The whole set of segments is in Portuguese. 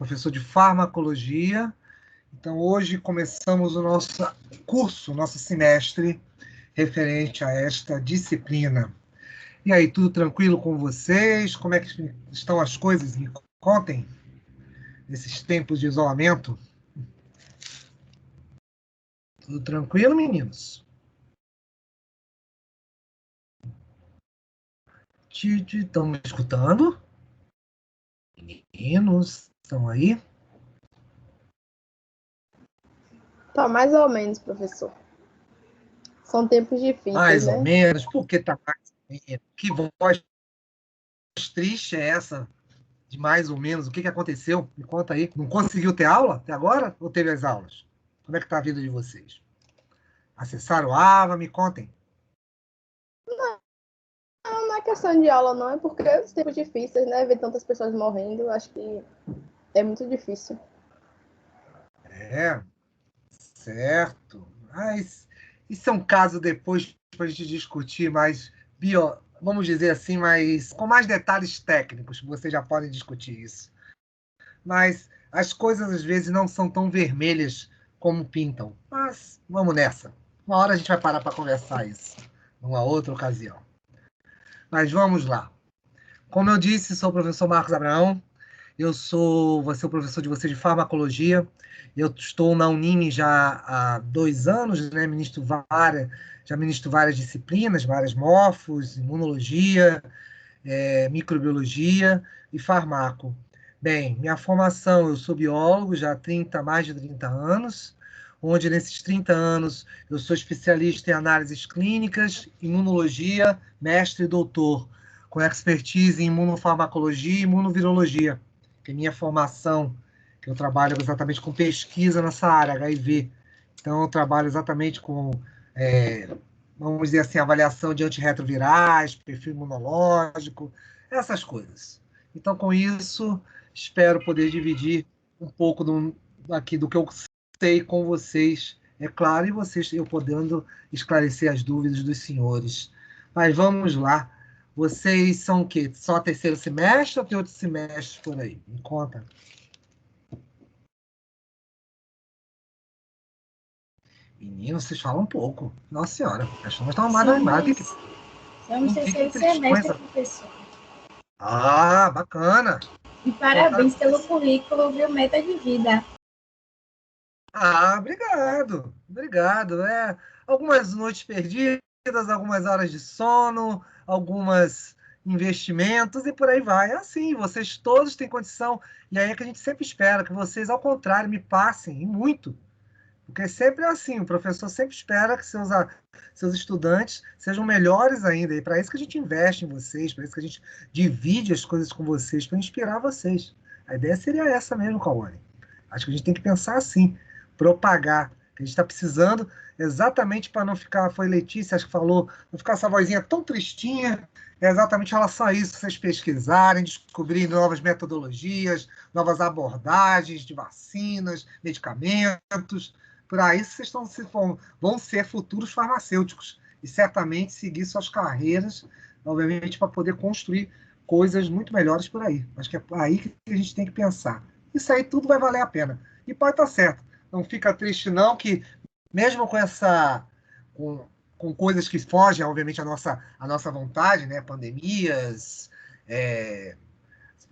professor de farmacologia. Então, hoje começamos o nosso curso, nosso semestre, referente a esta disciplina. E aí, tudo tranquilo com vocês? Como é que estão as coisas? Me contem, nesses tempos de isolamento. Tudo tranquilo, meninos? Estão me escutando? Meninos, estão aí? Tá mais ou menos, professor. São tempos difíceis, Mais né? ou menos. Por que tá mais ou menos? Que voz triste é essa? De mais ou menos. O que aconteceu? Me conta aí. Não conseguiu ter aula até agora? Ou teve as aulas? Como é que tá a vida de vocês? Acessaram o AVA? Me contem. Não é questão de aula, não. É porque os tempos difíceis, né? Ver tantas pessoas morrendo, acho que é muito difícil. É, certo. Mas isso é um caso depois para a gente discutir mais, vamos dizer assim, mais, com mais detalhes técnicos. Vocês já podem discutir isso. Mas as coisas às vezes não são tão vermelhas como pintam. Mas vamos nessa. Uma hora a gente vai parar para conversar isso, numa outra ocasião. Mas vamos lá. Como eu disse, sou o professor Marcos Abraão. Vou ser o professor de vocês de farmacologia. Eu estou na Unime já há 2 anos, né? Já ministro várias disciplinas, várias morfos, imunologia, microbiologia e farmaco. Bem, minha formação, eu sou biólogo já há mais de 30 anos, onde nesses 30 anos eu sou especialista em análises clínicas, imunologia, mestre e doutor, com expertise em imunofarmacologia e imunovirologia, que é minha formação, que eu trabalho exatamente com pesquisa nessa área, HIV. Então, eu trabalho exatamente com vamos dizer assim, avaliação de antirretrovirais, perfil imunológico, essas coisas. Então, com isso, espero poder dividir um pouco aqui do que eu sei com vocês, é claro, e vocês eu podendo esclarecer as dúvidas dos senhores. Mas vamos lá. Vocês são o quê? Só terceiro semestre ou tem outros semestres por aí? Me conta. Meninos, vocês falam um pouco. Nossa Senhora, as turmas estão mais animadas. Somos Não fiquem terceiro tristes. semestre, professor. Ah, bacana. E parabéns pelo currículo, viu? Meta de vida. Ah, obrigado. Obrigado. Algumas noites perdidas, algumas horas de sono, alguns investimentos e por aí vai. É assim, vocês todos têm condição. E aí é que a gente sempre espera que vocês, ao contrário, me passem, e muito. Porque sempre é assim, o professor sempre espera que seus estudantes sejam melhores ainda. E para isso que a gente investe em vocês, para isso que a gente divide as coisas com vocês, para inspirar vocês. A ideia seria essa mesmo, Cauane. Acho que a gente tem que pensar assim, propagar. Que a gente está precisando exatamente para não ficar, foi Letícia, acho que falou, não ficar essa vozinha tão tristinha, é exatamente em relação a isso, vocês pesquisarem, descobrirem novas metodologias, novas abordagens de vacinas, medicamentos. Para isso, vão ser futuros farmacêuticos e certamente seguir suas carreiras, obviamente, para poder construir coisas muito melhores por aí. Acho que é aí que a gente tem que pensar. Isso aí tudo vai valer a pena. E pode estar certo. Não fica triste, não, que mesmo com com coisas que fogem, obviamente, à nossa vontade, né? Pandemias,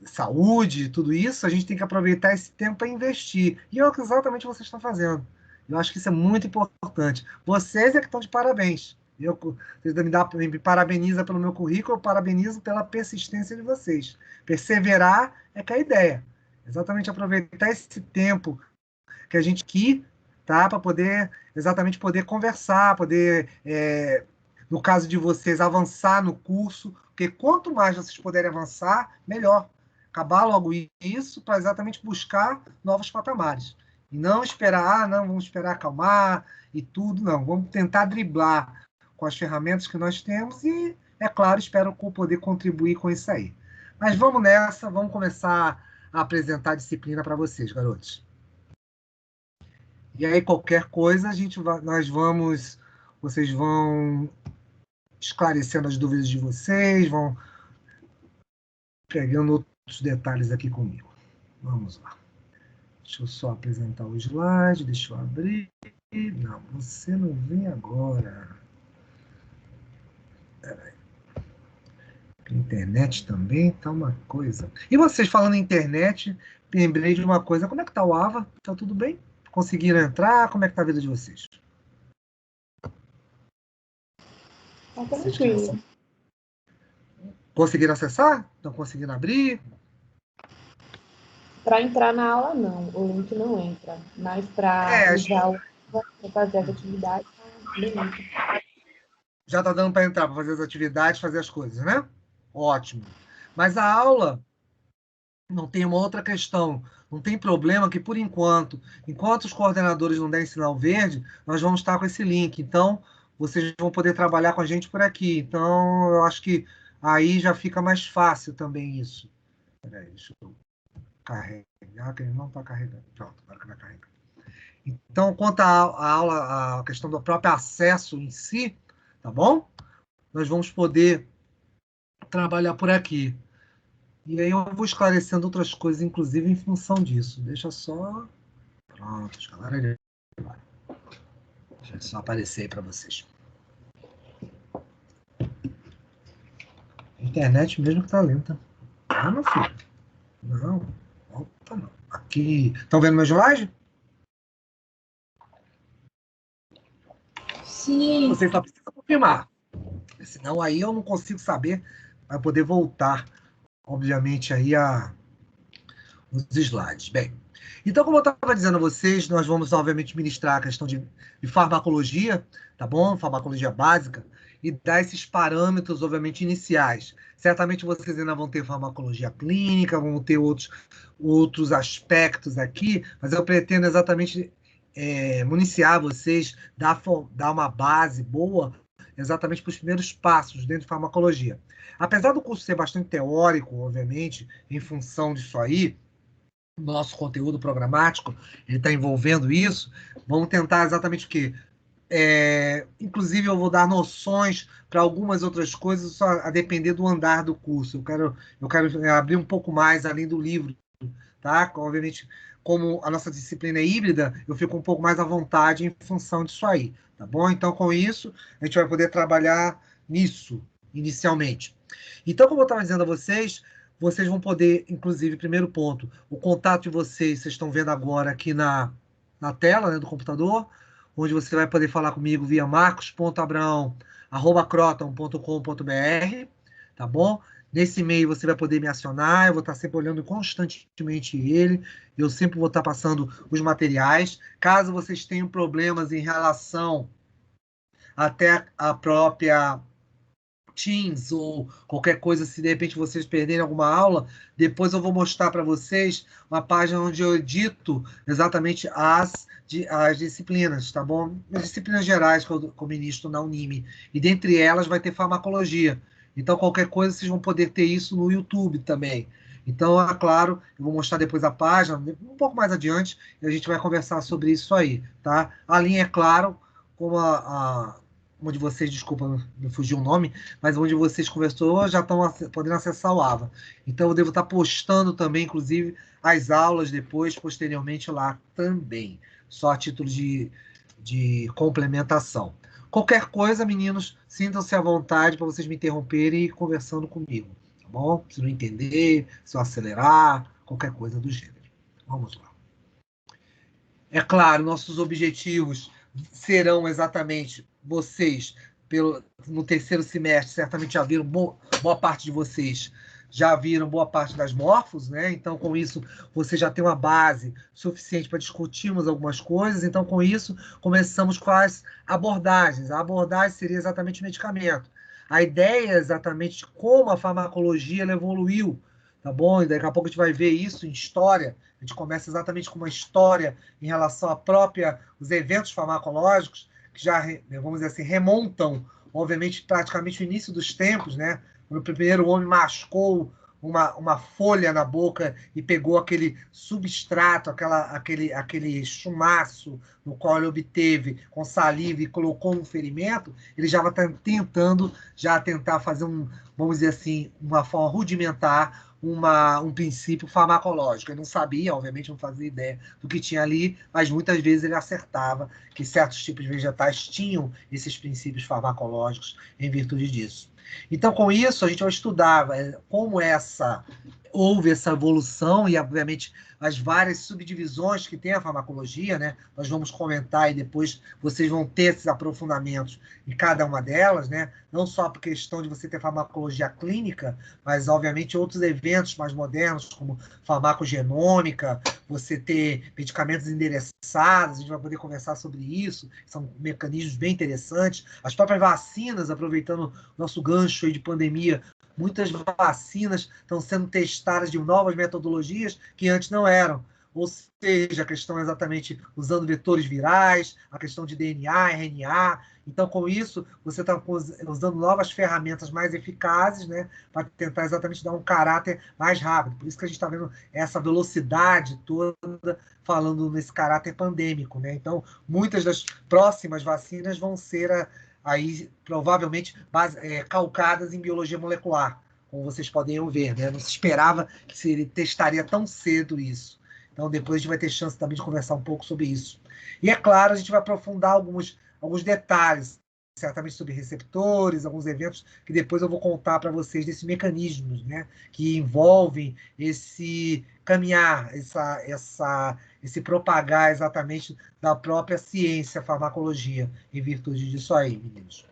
saúde, tudo isso, a gente tem que aproveitar esse tempo para investir. E é o que exatamente vocês estão fazendo. Eu acho que isso é muito importante. Vocês é que estão de parabéns. Vocês me parabenizam pelo meu currículo, eu parabenizo pela persistência de vocês. Perseverar é que é a ideia. Exatamente aproveitar esse tempo que a gente aqui, tá, para poder exatamente poder conversar, poder, no caso de vocês, avançar no curso, porque quanto mais vocês puderem avançar, melhor. Acabar logo isso para exatamente buscar novos patamares. E não esperar, não, vamos esperar acalmar e tudo, não. Vamos tentar driblar com as ferramentas que nós temos e, é claro, espero poder contribuir com isso aí. Mas vamos nessa, vamos começar a apresentar a disciplina para vocês, garotos. E aí, qualquer coisa, vocês vão esclarecendo as dúvidas de vocês, vão pegando outros detalhes aqui comigo. Vamos lá. Deixa eu só apresentar o slide, deixa eu abrir. Não, você não vem agora. Peraí. A internet também tá uma coisa. E vocês falando em internet, lembrei de uma coisa. Como é que tá o Ava? Tá tudo bem? Conseguiram entrar? Como é que tá a vida de vocês? Tá Vocês tranquilo. conseguiram acessar? Estão conseguindo abrir? Para entrar na aula, não. O link não entra. Mas para usar o para fazer as atividades, beleza. Já tá dando para entrar, para fazer as atividades, fazer as coisas, né? Ótimo. Mas a aula não tem uma outra questão. Não tem problema que, por enquanto os coordenadores não derem sinal verde, nós vamos estar com esse link. Então, vocês vão poder trabalhar com a gente por aqui. Então, eu acho que aí já fica mais fácil também isso. Peraí, deixa eu carregar, que ele não está carregando. Pronto, agora que vai carregar. Então, quanto à aula, a questão do próprio acesso em si, tá bom? Nós vamos poder trabalhar por aqui. E aí eu vou esclarecendo outras coisas, inclusive em função disso. Deixa só. Pronto, galera. Deixa eu só aparecer aí para vocês. A internet mesmo que tá lenta. Ah, meu filho. Não, opa, não. Aqui. Estão vendo meu slide? Sim. Vocês só precisam confirmar. Senão aí eu não consigo saber para poder voltar, obviamente, aí os slides. Bem, então, como eu estava dizendo a vocês, nós vamos, obviamente, ministrar a questão de farmacologia, tá bom? Farmacologia básica, e dar esses parâmetros, obviamente, iniciais. Certamente vocês ainda vão ter farmacologia clínica, vão ter outros aspectos aqui, mas eu pretendo exatamente municiar vocês, dar uma base boa exatamente para os primeiros passos dentro de farmacologia. Apesar do curso ser bastante teórico, obviamente, em função disso aí, nosso conteúdo programático, ele está envolvendo isso, vamos tentar exatamente o quê? Inclusive, eu vou dar noções para algumas outras coisas, só a depender do andar do curso. Eu quero abrir um pouco mais além do livro, tá? Obviamente, como a nossa disciplina é híbrida, eu fico um pouco mais à vontade em função disso aí, tá bom? Então, com isso, a gente vai poder trabalhar nisso, inicialmente. Então, como eu estava dizendo a vocês vão poder, inclusive, primeiro ponto, o contato de vocês estão vendo agora aqui na tela, né, do computador, onde você vai poder falar comigo via marcos.abrão@croton.com.br, tá bom? Nesse e-mail você vai poder me acionar, eu vou estar sempre olhando constantemente ele, eu sempre vou estar passando os materiais. Caso vocês tenham problemas em relação até a própria Teams ou qualquer coisa, se de repente vocês perderem alguma aula, depois eu vou mostrar para vocês uma página onde eu edito exatamente as disciplinas, tá bom? As disciplinas gerais que eu ministro na Unime. E dentre elas vai ter farmacologia. Então, qualquer coisa, vocês vão poder ter isso no YouTube também. Então, é claro, eu vou mostrar depois a página, um pouco mais adiante, e a gente vai conversar sobre isso aí, tá? A linha, é claro, como onde vocês, desculpa, me fugiu o nome, mas onde vocês conversou, já estão podendo acessar o AVA. Então, eu devo estar postando também, inclusive, as aulas depois, posteriormente, lá também. Só a título de complementação. Qualquer coisa, meninos, sintam-se à vontade para vocês me interromperem e ir conversando comigo, tá bom? Se não entender, se eu acelerar, qualquer coisa do gênero. Vamos lá. É claro, nossos objetivos serão exatamente vocês, no terceiro semestre, certamente já viram, boa parte de vocês já viram boa parte das morfos, né? Então, com isso, você já tem uma base suficiente para discutirmos algumas coisas. Então, com isso, começamos com as abordagens. A abordagem seria exatamente o medicamento. A ideia é exatamente como a farmacologia ela evoluiu, tá bom? E daqui a pouco a gente vai ver isso em história. A gente começa exatamente com uma história em relação à os eventos farmacológicos, que já, vamos dizer assim, remontam, obviamente, praticamente o início dos tempos, né? Quando o primeiro homem mascou uma folha na boca e pegou aquele substrato, aquele chumaço no qual ele obteve com saliva e colocou no ferimento, ele já vai tentando tentar fazer vamos dizer assim, uma forma rudimentar um princípio farmacológico. Ele não sabia, obviamente, não fazia ideia do que tinha ali, mas muitas vezes ele acertava que certos tipos de vegetais tinham esses princípios farmacológicos em virtude disso. Então, com isso, a gente vai estudar como houve essa evolução e, obviamente, as várias subdivisões que tem a farmacologia, né? Nós vamos comentar e depois vocês vão ter esses aprofundamentos em cada uma delas, né? Não só por questão de você ter farmacologia clínica, mas, obviamente, outros eventos mais modernos, como farmacogenômica, você ter medicamentos endereçados, a gente vai poder conversar sobre isso, são mecanismos bem interessantes. As próprias vacinas, aproveitando o nosso gancho aí de pandemia, muitas vacinas estão sendo testadas de novas metodologias que antes não eram. Ou seja, a questão é exatamente usando vetores virais, a questão de DNA, RNA. Então, com isso, você está usando novas ferramentas mais eficazes, né, para tentar exatamente dar um caráter mais rápido. Por isso que a gente está vendo essa velocidade toda falando nesse caráter pandêmico, né? Então, muitas das próximas vacinas vão ser aí provavelmente calcadas em biologia molecular, como vocês podem ver, né? Não se esperava que ele testaria tão cedo isso. Então, depois a gente vai ter chance também de conversar um pouco sobre isso. E, é claro, a gente vai aprofundar alguns detalhes, certamente sobre receptores, alguns eventos que depois eu vou contar para vocês desses mecanismos, né? Que envolvem esse caminhar, esse propagar exatamente da própria ciência, farmacologia, em virtude disso aí, meninos.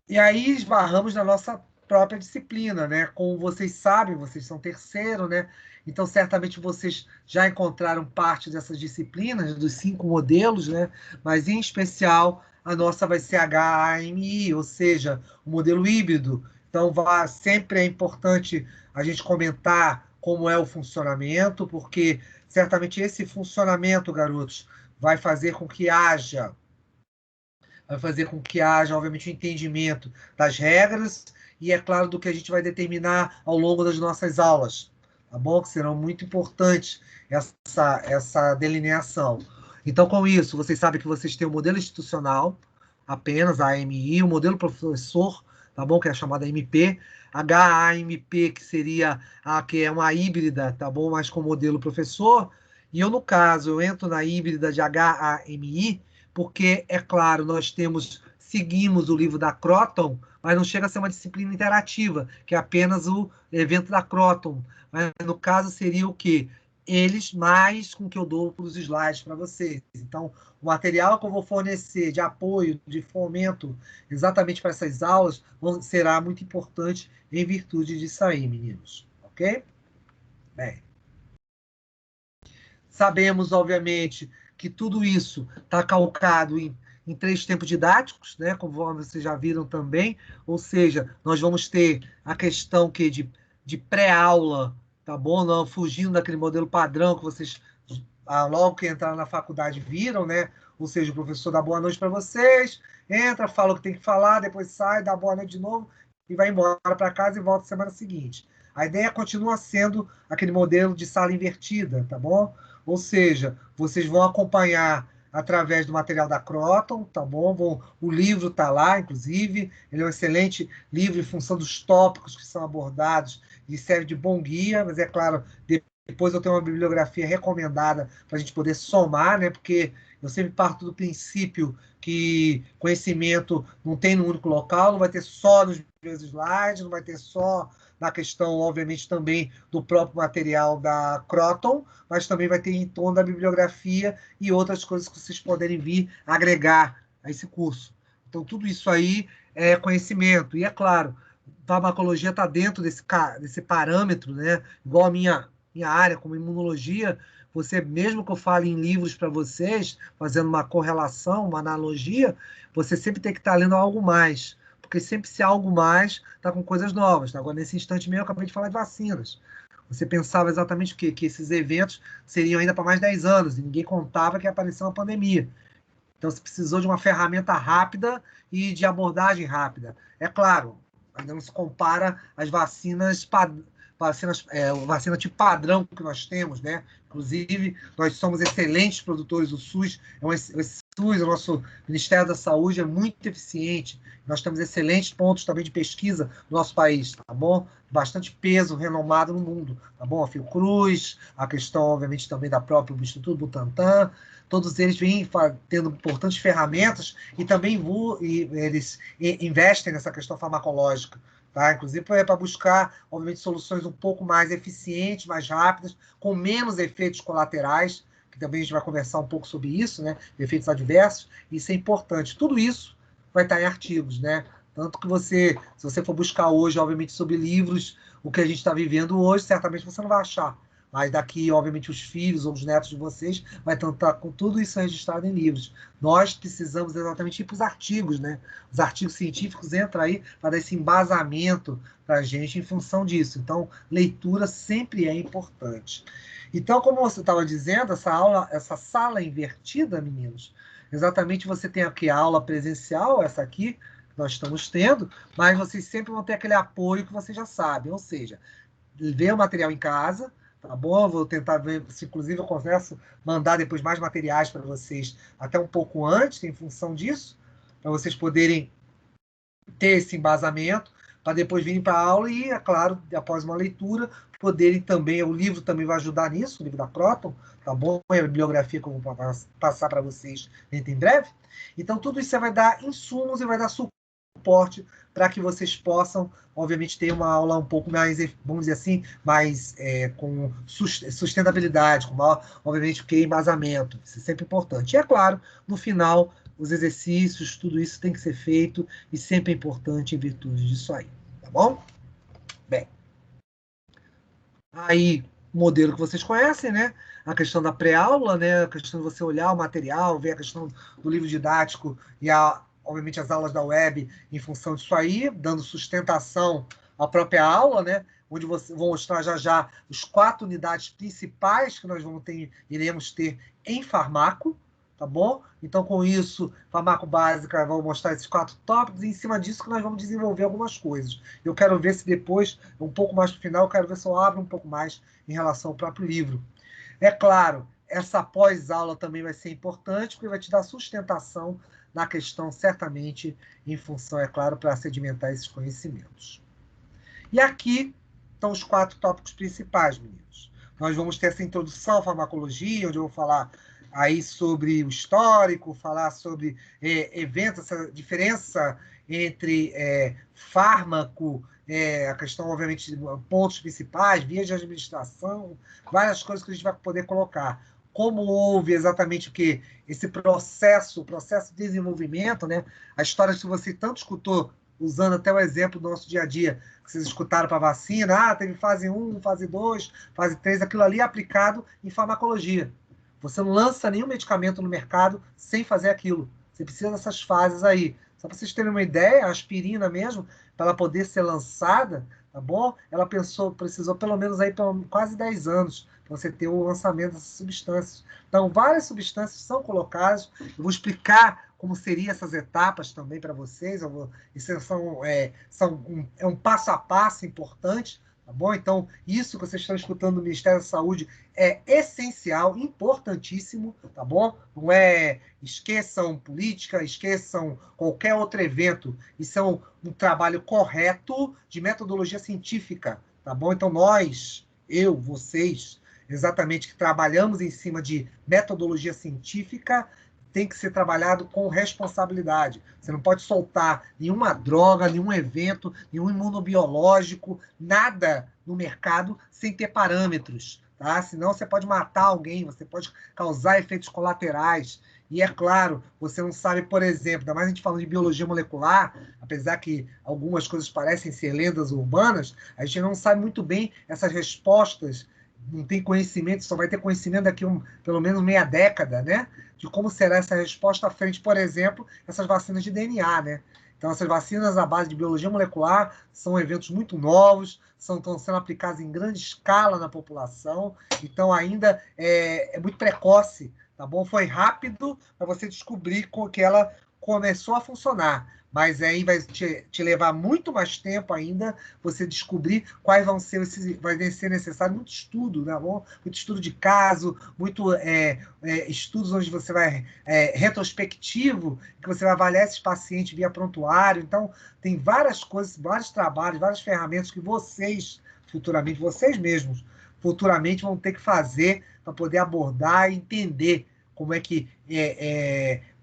E aí esbarramos na nossa própria disciplina, né? Como vocês sabem, vocês são terceiro, né? Então, certamente vocês já encontraram parte dessas disciplinas, dos 5 modelos, né? Mas, em especial, a nossa vai ser HAMI, ou seja, o modelo híbrido. Então, sempre é importante a gente comentar como é o funcionamento, porque certamente esse funcionamento, garotos, vai fazer com que haja, obviamente, o entendimento das regras e, é claro, do que a gente vai determinar ao longo das nossas aulas, tá bom? Que serão muito importantes essa delineação. Então, com isso, vocês sabem que vocês têm o modelo institucional, apenas a AMI, o modelo professor, tá bom? Que é a chamada MP, HAMP, que seria que é uma híbrida, tá bom? Mas com modelo professor. E eu, no caso, eu entro na híbrida de HAMI, porque, é claro, seguimos o livro da Croton, mas não chega a ser uma disciplina interativa, que é apenas o evento da Croton. Mas, no caso, seria o quê? Eles mais com o que eu dou para os slides para vocês. Então, o material que eu vou fornecer de apoio, de fomento, exatamente para essas aulas, será muito importante em virtude disso aí, meninos. Ok? Bem. Sabemos, obviamente, que tudo isso está calcado em 3 tempos didáticos, né? Como vocês já viram também, ou seja, nós vamos ter a questão de pré-aula, tá bom? Não, fugindo daquele modelo padrão que vocês, logo que entraram na faculdade, viram, né? Ou seja, o professor dá boa noite para vocês, entra, fala o que tem que falar, depois sai, dá boa noite de novo e vai embora para casa e volta semana seguinte. A ideia continua sendo aquele modelo de sala invertida, tá bom? Ou seja, vocês vão acompanhar através do material da Croton, tá bom? O livro está lá, inclusive, ele é um excelente livro em função dos tópicos que são abordados e serve de bom guia, mas, é claro, depois eu tenho uma bibliografia recomendada para a gente poder somar, né? Porque eu sempre parto do princípio que conhecimento não tem no único local, não vai ter só nos meus slides, não vai ter só na questão, obviamente, também do próprio material da Croton, mas também vai ter em torno da bibliografia e outras coisas que vocês poderem vir agregar a esse curso. Então, tudo isso aí é conhecimento. E, é claro, farmacologia está dentro desse parâmetro, né? Igual a minha área, como imunologia, você, mesmo que eu fale em livros para vocês, fazendo uma correlação, uma analogia, você sempre tem que estar lendo algo mais, porque sempre se há algo mais, está com coisas novas. Agora, nesse instante mesmo, eu acabei de falar de vacinas. Você pensava exatamente o quê? Que esses eventos seriam ainda para mais 10 anos, e ninguém contava que ia aparecer uma pandemia. Então, você precisou de uma ferramenta rápida e de abordagem rápida. É claro, ainda não se compara às vacina tipo padrão que nós temos, né? Inclusive, nós somos excelentes produtores, o SUS é um SUS, o nosso Ministério da Saúde é muito eficiente. Nós temos excelentes pontos também de pesquisa no nosso país, tá bom? Bastante peso renomado no mundo, tá bom? A Fiocruz, a questão, obviamente, também da própria Instituto Butantan, todos eles vêm tendo importantes ferramentas e também eles investem nessa questão farmacológica, tá? Inclusive para buscar, obviamente, soluções um pouco mais eficientes, mais rápidas, com menos efeitos colaterais, que também a gente vai conversar um pouco sobre isso, né? Efeitos adversos, isso é importante. Tudo isso vai estar em artigos, né? Tanto que você, se você for buscar hoje, obviamente, sobre livros, o que a gente está vivendo hoje, certamente você não vai achar. Mas daqui, obviamente, os filhos ou os netos de vocês vai estar com tudo isso registrado em livros. Nós precisamos exatamente ir para os artigos, né? Os artigos científicos entram aí para dar esse embasamento para a gente em função disso. Então, leitura sempre é importante. Então, como você estava dizendo, essa sala invertida, meninos, exatamente você tem aqui a aula presencial, essa aqui, que nós estamos tendo, mas vocês sempre vão ter aquele apoio que vocês já sabem, ou seja, ver o material em casa, tá bom? Vou tentar ver, se inclusive eu converso, mandar depois mais materiais para vocês até um pouco antes, em função disso, para vocês poderem ter esse embasamento, para depois virem para a aula e, é claro, após uma leitura, poderem também, o livro também vai ajudar nisso, o livro da Croton, tá bom? É a bibliografia que eu vou passar para vocês dentro em breve. Então, tudo isso vai dar insumos e vai dar suporte para que vocês possam, obviamente, ter uma aula um pouco mais, vamos dizer assim, mais com sustentabilidade, com maior, obviamente, que embasamento. Isso é sempre importante. E, é claro, no final, os exercícios, tudo isso tem que ser feito e sempre é importante em virtude disso aí, tá bom? Bem, aí, o modelo que vocês conhecem, né? A questão da pré-aula, né? A questão de você olhar o material, ver a questão do livro didático e, obviamente, as aulas da web em função disso aí, dando sustentação à própria aula, né? Onde vou mostrar já os 4 unidades principais que nós iremos ter em farmaco, tá bom? Então, com isso, farmaco básica, vou mostrar esses 4 tópicos, e em cima disso que nós vamos desenvolver algumas coisas. Eu quero ver se depois, um pouco mais no final, eu quero ver se eu abro um pouco mais em relação ao próprio livro. É claro, essa pós-aula também vai ser importante, porque vai te dar sustentação na questão, certamente, em função, é claro, para sedimentar esses conhecimentos. E aqui estão os 4 tópicos principais, meninos. Nós vamos ter essa introdução à farmacologia, onde eu vou falar aí sobre o histórico, falar sobre eventos, essa diferença entre fármaco, a questão, obviamente, de pontos principais, vias de administração, várias coisas que a gente vai poder colocar. Como houve exatamente o que? Esse processo de desenvolvimento, né? A história que você tanto escutou, usando até o exemplo do nosso dia a dia, que vocês escutaram para a vacina, teve fase 1, fase 2, fase 3, aquilo ali é aplicado em farmacologia. Você não lança nenhum medicamento no mercado sem fazer aquilo. Você precisa dessas fases aí. Só para vocês terem uma ideia, a aspirina mesmo, para ela poder ser lançada, tá bom? Ela precisou pelo menos aí quase 10 anos para você ter o lançamento dessas substâncias. Então, várias substâncias são colocadas. Eu vou explicar como seriam essas etapas também para vocês. Isso é um passo a passo importante, tá bom? Então, isso que vocês estão escutando do Ministério da Saúde é essencial, importantíssimo, tá bom? Não é esqueçam política, esqueçam qualquer outro evento. Isso é um trabalho correto de metodologia científica, tá bom? Então, vocês, exatamente, que trabalhamos em cima de metodologia científica, tem que ser trabalhado com responsabilidade. Você não pode soltar nenhuma droga, nenhum evento, nenhum imunobiológico, nada no mercado sem ter parâmetros, tá? Senão você pode matar alguém, você pode causar efeitos colaterais. E é claro, você não sabe, por exemplo, ainda mais a gente falando de biologia molecular, apesar que algumas coisas parecem ser lendas urbanas, a gente não sabe muito bem essas respostas, não tem conhecimento, só vai ter conhecimento daqui pelo menos meia década, né? De como será essa resposta à frente, por exemplo, essas vacinas de DNA, né? Então, essas vacinas à base de biologia molecular são eventos muito novos, estão sendo aplicados em grande escala na população, então ainda é muito precoce, tá bom? Foi rápido para você descobrir que ela começou a funcionar, Mas aí vai te levar muito mais tempo ainda você descobrir quais vão ser vai ser necessário muito estudo, né, bom? Muito estudo de caso, muito estudos onde você vai retrospectivo, que você vai avaliar esses pacientes via prontuário. Então, tem várias coisas, vários trabalhos, várias ferramentas que vocês, futuramente, vocês mesmos, futuramente vão ter que fazer para poder abordar e entender como é que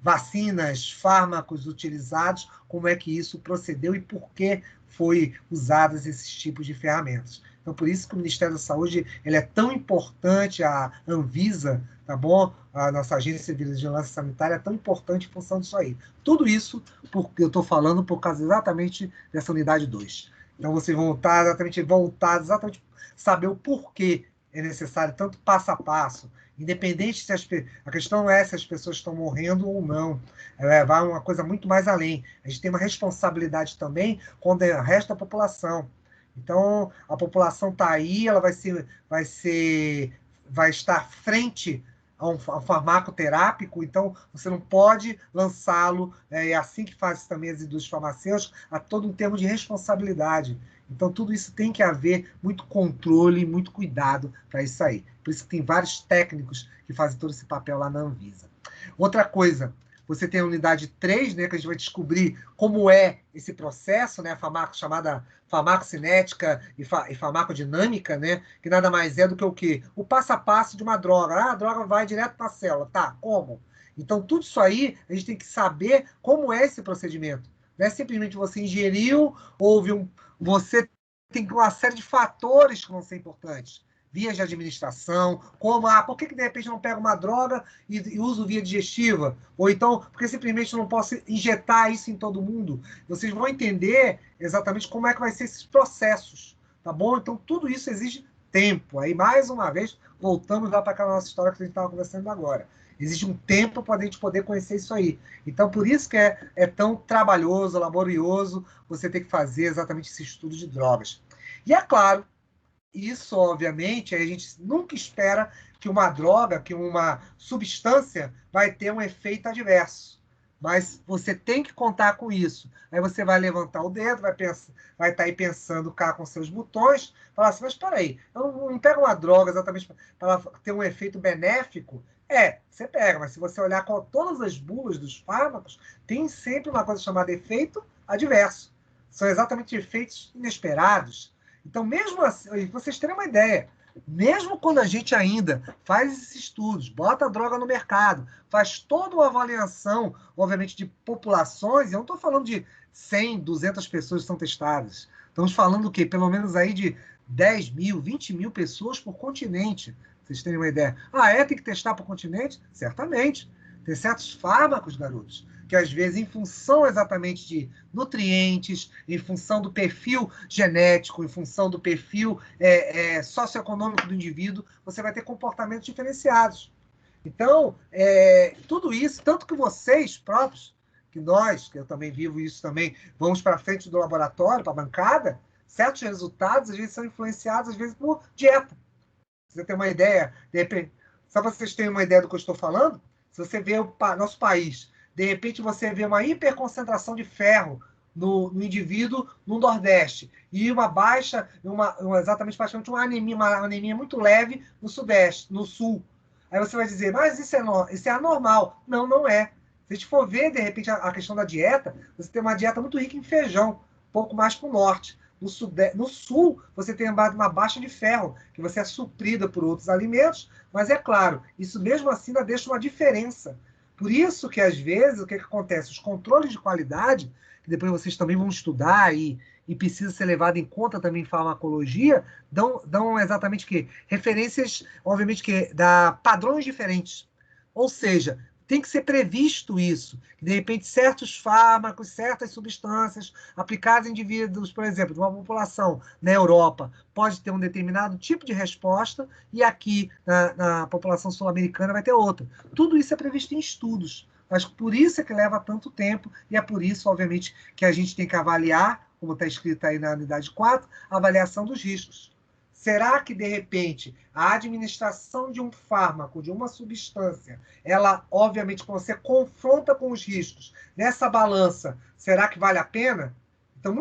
vacinas, fármacos utilizados, como é que isso procedeu e por que foi usados esses tipos de ferramentas. Então, por isso que o Ministério da Saúde ele é tão importante, a Anvisa, tá bom? A nossa Agência de Vigilância Sanitária é tão importante em função disso aí. Tudo isso porque eu estou falando por causa exatamente dessa unidade 2. Então, vocês vão estar exatamente saber o porquê é necessário tanto passo a passo, independente se a questão é se as pessoas estão morrendo ou não. Vai uma coisa muito mais além. A gente tem uma responsabilidade também com o resto da população. Então, a população está aí, ela vai estar frente a um farmacoterápico, então você não pode lançá-lo, é assim que faz também as indústrias farmacêuticas, a todo um termo de responsabilidade. Então, tudo isso tem que haver muito controle, muito cuidado para isso aí. Por isso que tem vários técnicos que fazem todo esse papel lá na Anvisa. Outra coisa, você tem a unidade 3, né, que a gente vai descobrir como é esse processo, né, chamada farmacocinética e farmacodinâmica, né, que nada mais é do que o quê? O passo a passo de uma droga. A droga vai direto para a célula. Tá, como? Então, tudo isso aí, a gente tem que saber como é esse procedimento. Não é simplesmente você ingeriu, você tem uma série de fatores que vão ser importantes. Vias de administração, como, por que de repente não pega uma droga e uso via digestiva? Ou então, porque simplesmente não posso injetar isso em todo mundo? Vocês vão entender exatamente como é que vai ser esses processos, tá bom? Então, tudo isso exige tempo. Aí, mais uma vez, voltamos lá para aquela nossa história que a gente estava conversando agora. Existe um tempo para a gente poder conhecer isso aí. Então, por isso que é tão trabalhoso, laborioso, você ter que fazer exatamente esse estudo de drogas. E é claro, isso, obviamente, a gente nunca espera que uma droga, que uma substância vai ter um efeito adverso. Mas você tem que contar com isso. Aí você vai levantar o dedo, vai estar aí pensando cá com seus botões, falar assim, mas espera aí, eu não pego uma droga exatamente para ter um efeito benéfico? Você pega, mas se você olhar com todas as bulas dos fármacos, tem sempre uma coisa chamada efeito adverso. São exatamente efeitos inesperados. Então, mesmo assim, vocês terem uma ideia, mesmo quando a gente ainda faz esses estudos, bota a droga no mercado, faz toda uma avaliação, obviamente, de populações, eu não estou falando de 100, 200 pessoas que são testadas. Estamos falando do quê? Pelo menos aí de 10 mil, 20 mil pessoas por continente. Vocês terem uma ideia. Tem que testar por continente? Certamente. Tem certos fármacos, garotos, que às vezes, em função exatamente de nutrientes, em função do perfil genético, em função do perfil socioeconômico do indivíduo, você vai ter comportamentos diferenciados. Então, tudo isso, tanto que vocês próprios, que eu também vivo isso também, vamos para frente do laboratório, para a bancada, certos resultados, às vezes, são influenciados, às vezes, por dieta. Você tem uma ideia, de repente, só para vocês terem uma ideia do que eu estou falando, se você vê o nosso país, de repente você vê uma hiperconcentração de ferro no indivíduo no Nordeste e uma baixa, exatamente praticamente uma anemia muito leve no Sudeste, no Sul. Aí você vai dizer, mas isso é anormal. Não, não é. Se a gente for ver, de repente, a questão da dieta, você tem uma dieta muito rica em feijão, um pouco mais para o norte. No sul, você tem uma baixa de ferro, que você é suprida por outros alimentos, mas é claro, isso mesmo assim ainda deixa uma diferença. Por isso que, às vezes, o que acontece? Os controles de qualidade, que depois vocês também vão estudar e precisa ser levado em conta também em farmacologia, dão exatamente que referências, obviamente, que dá padrões diferentes. Ou seja, tem que ser previsto isso, que de repente certos fármacos, certas substâncias aplicadas em indivíduos, por exemplo, de uma população na Europa, pode ter um determinado tipo de resposta e aqui na população sul-americana vai ter outra. Tudo isso é previsto em estudos. Mas por isso é que leva tanto tempo e é por isso, obviamente, que a gente tem que avaliar, como está escrito aí na unidade 4, a avaliação dos riscos. Será que, de repente, a administração de um fármaco, de uma substância, ela, obviamente, quando você confronta com os riscos nessa balança, será que vale a pena? Então,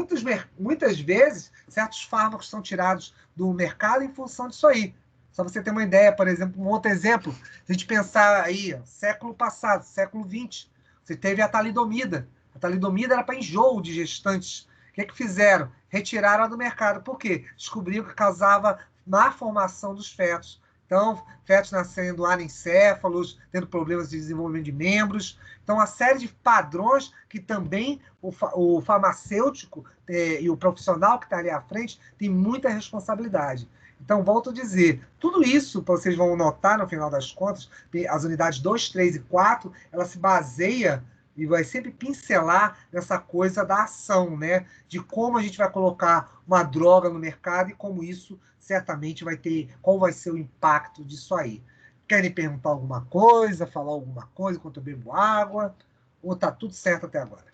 muitas vezes, certos fármacos são tirados do mercado em função disso aí. Só você ter uma ideia, por exemplo, um outro exemplo, se a gente pensar aí, século passado, século XX, você teve a talidomida. A talidomida era para enjoo de gestantes. O que é que fizeram? Retiraram do mercado. Por quê? Descobriram que causava má formação dos fetos. Então, fetos nascendo anencéfalos, tendo problemas de desenvolvimento de membros. Então, uma série de padrões que também o farmacêutico e o profissional que está ali à frente tem muita responsabilidade. Então, volto a dizer, tudo isso, vocês vão notar no final das contas, as unidades 2, 3 e 4, ela se baseia e vai sempre pincelar nessa coisa da ação, né? De como a gente vai colocar uma droga no mercado e como isso certamente vai ter, qual vai ser o impacto disso aí. Querem perguntar alguma coisa, falar alguma coisa enquanto eu bebo água? Ou tá tudo certo até agora?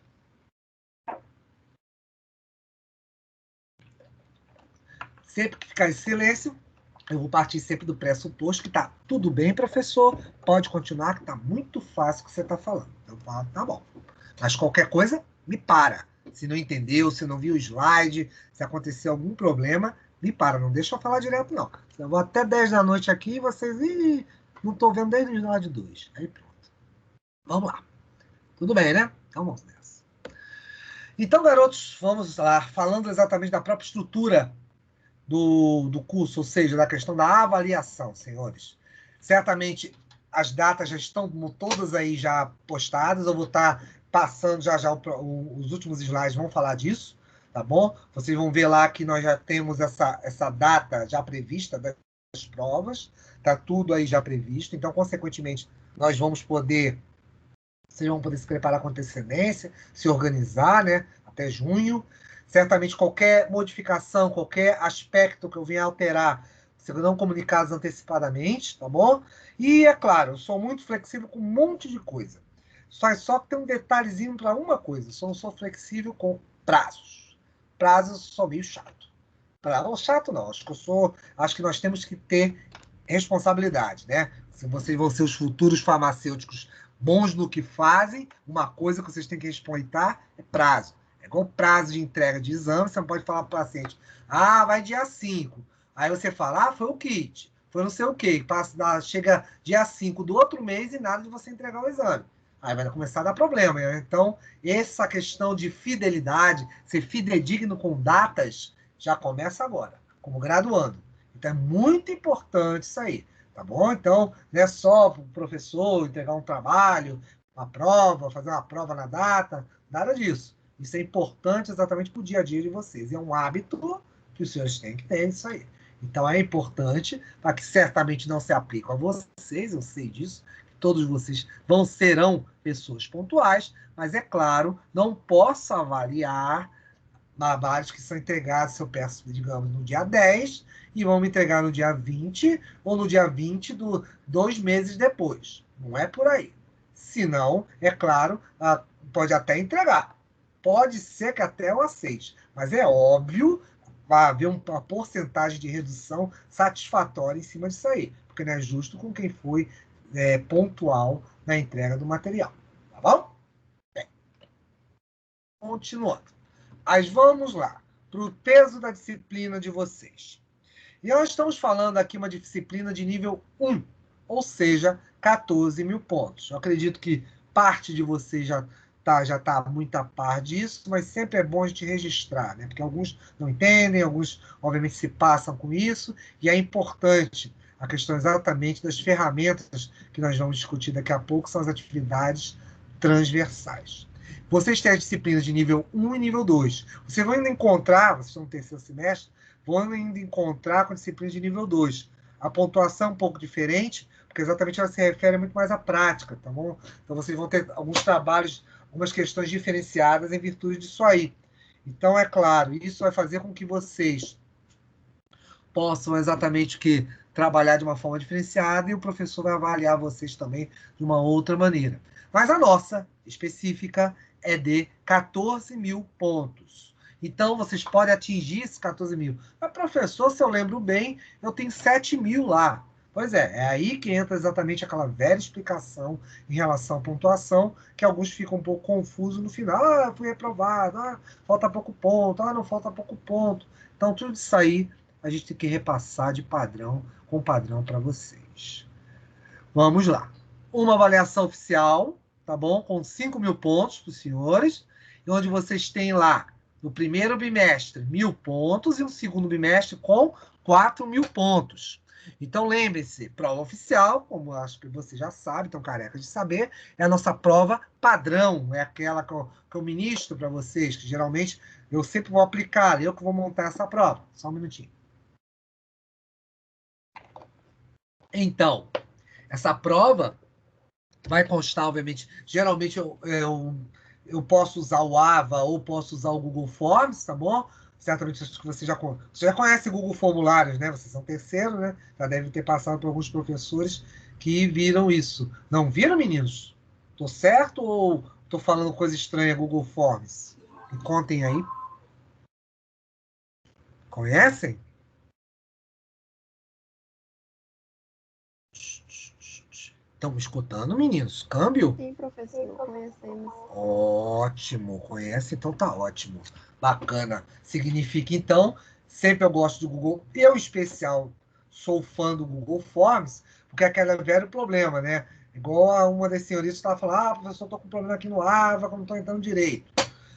Sempre que ficar em silêncio, eu vou partir sempre do pressuposto que está tudo bem, professor, pode continuar, que está muito fácil o que você está falando. Eu falo, tá bom. Mas qualquer coisa, me para. Se não entendeu, se não viu o slide, se acontecer algum problema, me para. Não deixa eu falar direto, não. Eu vou até 10 da noite aqui e vocês... Ih, não estou vendo desde o slide 2. Aí pronto. Vamos lá. Tudo bem, né? Então vamos nessa. Então, garotos, vamos lá. Falando exatamente da própria estrutura do curso, ou seja, da questão da avaliação, senhores. Certamente as datas já estão todas aí já postadas, eu vou estar passando já os últimos slides vão falar disso, tá bom? Vocês vão ver lá que nós já temos essa data já prevista das provas, tá tudo aí já previsto, então, consequentemente, vocês vão poder se preparar com antecedência, se organizar, né, até junho. Certamente qualquer modificação, qualquer aspecto que eu venha alterar, serão comunicados antecipadamente, tá bom? E, é claro, eu sou muito flexível com um monte de coisa. Só que tem um detalhezinho para uma coisa, só não sou flexível com prazos. Prazos sou meio chato. Chato não, acho que nós temos que ter responsabilidade, né? Se vocês vão ser os futuros farmacêuticos bons no que fazem, uma coisa que vocês têm que respeitar é prazo. É igual prazo de entrega de exame, você não pode falar para o paciente, vai dia 5. Aí você fala, foi o kit, foi não sei o quê, chega dia 5 do outro mês e nada de você entregar o exame. Aí vai começar a dar problema. Né? Então, essa questão de fidelidade, ser fidedigno com datas, já começa agora, como graduando. Então, é muito importante isso aí. Tá bom? Então, não é só para o professor entregar um trabalho, uma prova, fazer uma prova na data, nada disso. Isso é importante exatamente para o dia a dia de vocês. É um hábito que os senhores têm que ter isso aí. Então, é importante, para que certamente não se aplique a vocês, eu sei disso, que todos vocês serão pessoas pontuais, mas, é claro, não posso avaliar trabalhos que são entregados, se eu peço, digamos, no dia 10, e vão me entregar no dia 20, ou no dia 20 2 meses depois. Não é por aí. Se não, é claro, pode até entregar. Pode ser que até eu aceite. Mas é óbvio, vai haver uma porcentagem de redução satisfatória em cima disso aí. Porque não é justo com quem foi pontual na entrega do material. Tá bom? Bem, continuando. Mas vamos lá, para o peso da disciplina de vocês. E nós estamos falando aqui uma disciplina de nível 1, ou seja, 14 mil pontos. Eu acredito que parte de vocês já tá muito a par disso, mas sempre é bom a gente registrar, né? Porque alguns não entendem, alguns, obviamente, se passam com isso, e é importante a questão exatamente das ferramentas que nós vamos discutir daqui a pouco, são as atividades transversais. Vocês têm as disciplinas de nível 1 e nível 2. Vocês vão ainda encontrar, vocês estão no terceiro semestre, vão ainda encontrar com a disciplina de nível 2. A pontuação é um pouco diferente, porque exatamente ela se refere muito mais à prática, tá bom? Então vocês vão ter alguns trabalhos, algumas questões diferenciadas em virtude disso aí. Então, é claro, isso vai fazer com que vocês possam exatamente trabalhar de uma forma diferenciada e o professor vai avaliar vocês também de uma outra maneira. Mas a nossa específica é de 14 mil pontos. Então, vocês podem atingir esses 14 mil. Mas, professor, se eu lembro bem, eu tenho 7 mil lá. Pois é aí que entra exatamente aquela velha explicação em relação à pontuação, que alguns ficam um pouco confusos no final. Ah, fui reprovado, falta pouco ponto, não falta pouco ponto. Então, tudo isso aí a gente tem que repassar de padrão, com padrão para vocês. Vamos lá. Uma avaliação oficial, tá bom? Com 5 mil pontos para os senhores, e onde vocês têm lá, no primeiro bimestre, 1.000 pontos, e no segundo bimestre com 4 mil pontos. Então, lembre-se, prova oficial, como acho que você já sabe, estão carecas de saber, é a nossa prova padrão, é aquela que eu ministro para vocês, que geralmente eu sempre vou aplicar, eu que vou montar essa prova. Só um minutinho. Então, essa prova vai constar, obviamente, geralmente eu posso usar o AVA ou posso usar o Google Forms, tá bom? Certamente acho que você já conhece o Google Formulários, né? Vocês são terceiro, né? Já devem ter passado por alguns professores que viram isso. Não viram, meninos? Tô certo ou tô falando coisa estranha, Google Forms? Me contem aí. Conhecem? Estão me escutando, meninos? Câmbio? Sim, professor, conhecemos. Ótimo, conhece, então tá ótimo. Bacana. Significa, então, sempre eu gosto do Google. Eu, em especial, sou fã do Google Forms, porque é aquele velho problema, né? Igual a uma das senhoritas estava falando, professor, estou com problema aqui no AVA, como não estou entrando direito.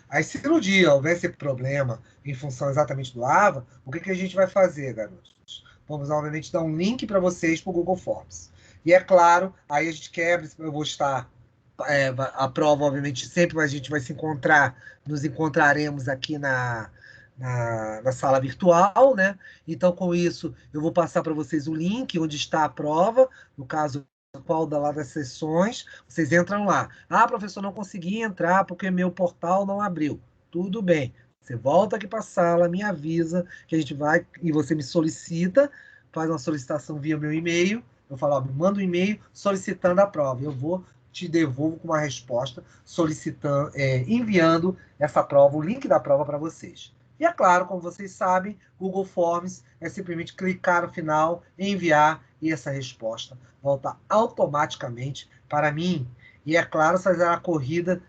Aí, se no dia houver esse problema em função exatamente do AVA, o que a gente vai fazer, garotos? Vamos, obviamente, dar um link para vocês para o Google Forms. E é claro, aí a gente quebra, eu vou estar a prova, obviamente, sempre a gente vai se encontrar, nos encontraremos aqui na sala virtual, né? Então, com isso, eu vou passar para vocês o link onde está a prova, no caso, qual das sessões, vocês entram lá. Ah, professor, não consegui entrar porque meu portal não abriu. Tudo bem. Você volta aqui para a sala, me avisa que a gente vai, e você me solicita, faz uma solicitação via meu e-mail, eu falo, ó, me manda um e-mail solicitando a prova. Eu vou te devolvo com uma resposta solicitando, enviando essa prova, o link da prova para vocês. E é claro, como vocês sabem, Google Forms é simplesmente clicar no final, enviar e essa resposta volta automaticamente para mim. E é claro, será corrigida,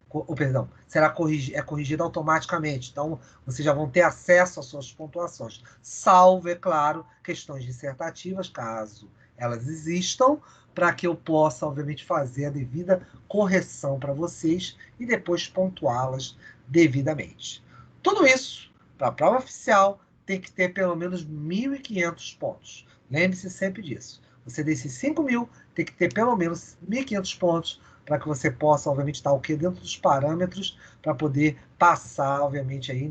corrigida automaticamente. Então, vocês já vão ter acesso às suas pontuações. Salvo, é claro, questões dissertativas, caso elas existam, para que eu possa, obviamente, fazer a devida correção para vocês e depois pontuá-las devidamente. Tudo isso, para a prova oficial, tem que ter pelo menos 1.500 pontos. Lembre-se sempre disso. Você desses 5.000, tem que ter pelo menos 1.500 pontos para que você possa, obviamente, estar dentro dos parâmetros para poder passar, obviamente, aí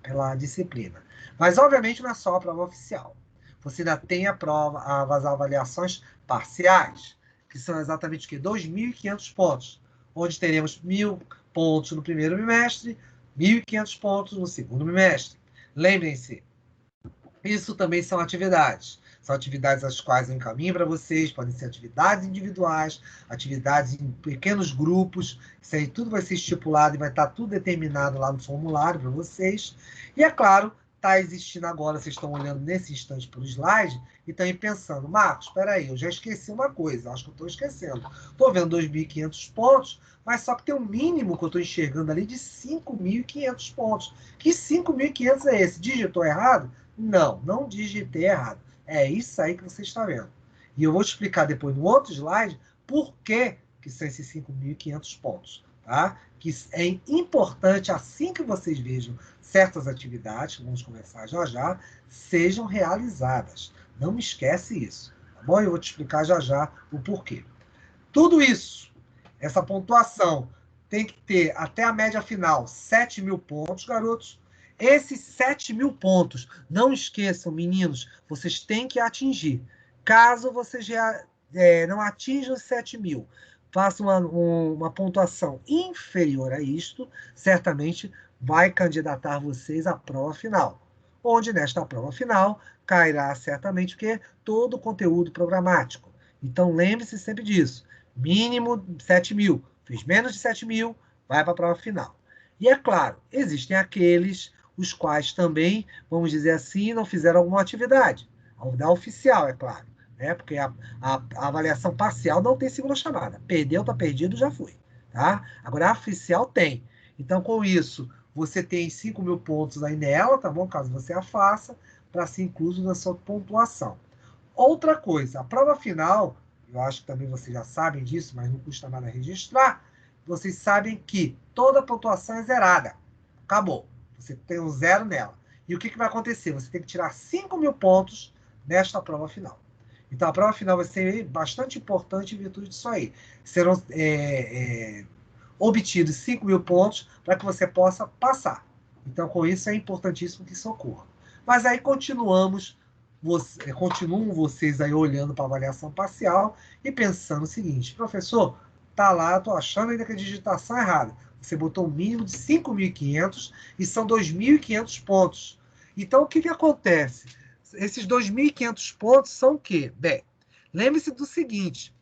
pela disciplina. Mas, obviamente, não é só a prova oficial. Você ainda tem as avaliações parciais, que são exatamente o quê? 2.500 pontos, onde teremos 1.000 pontos no primeiro bimestre, 1.500 pontos no segundo bimestre. Lembrem-se, isso também são atividades. São atividades as quais eu encaminho para vocês, podem ser atividades individuais, atividades em pequenos grupos, isso aí tudo vai ser estipulado e vai estar tudo determinado lá no formulário para vocês. E é claro, está existindo agora, vocês estão olhando nesse instante para o slide e estão aí pensando, Marcos, espera aí, eu já esqueci uma coisa, acho que eu estou esquecendo. Estou vendo 2.500 pontos, mas só que tem um mínimo que eu estou enxergando ali de 5.500 pontos. Que 5.500 é esse? Digitou errado? Não, não digitei errado. É isso aí que você está vendo. E eu vou te explicar depois no outro slide por que são esses 5.500 pontos. Tá? Que é importante, assim que vocês vejam certas atividades, que vamos conversar já já, sejam realizadas. Não me esquece isso. Tá bom? Eu vou te explicar já já o porquê. Tudo isso, essa pontuação, tem que ter até a média final 7.000 pontos, garotos. Esses 7.000 pontos, não esqueçam, meninos, vocês têm que atingir. Caso vocês já não atinjam os 7.000, façam uma pontuação inferior a isto, certamente vai candidatar vocês à prova final. Onde nesta prova final cairá certamente o quê? Todo o conteúdo programático. Então lembre-se sempre disso. Mínimo 7.000. Fez menos de 7.000, vai para a prova final. E é claro, existem aqueles os quais também, vamos dizer assim, não fizeram alguma atividade. Da oficial, é claro, né? Porque a avaliação parcial não tem segunda chamada. Perdeu, está perdido, já foi. Tá? Agora, a oficial tem. Então, com isso, você tem 5.000 pontos aí nela, tá bom? Caso você a faça, para ser incluso na sua pontuação. Outra coisa, a prova final, eu acho que também vocês já sabem disso, mas não custa nada registrar, vocês sabem que toda a pontuação é zerada. Acabou. Você tem um 0 nela. E o que vai acontecer? Você tem que tirar 5.000 pontos nesta prova final. Então, a prova final vai ser bastante importante em virtude disso aí. Serão obtidos 5.000 pontos para que você possa passar. Então, com isso, é importantíssimo que isso ocorra. Mas aí continuam vocês aí olhando para a avaliação parcial e pensando o seguinte, professor, tá lá, estou achando ainda que a digitação é errada. Você botou um mínimo de 5.500 e são 2.500 pontos. Então, o que acontece? Esses 2.500 pontos são o quê? Bem, lembre-se do seguinte,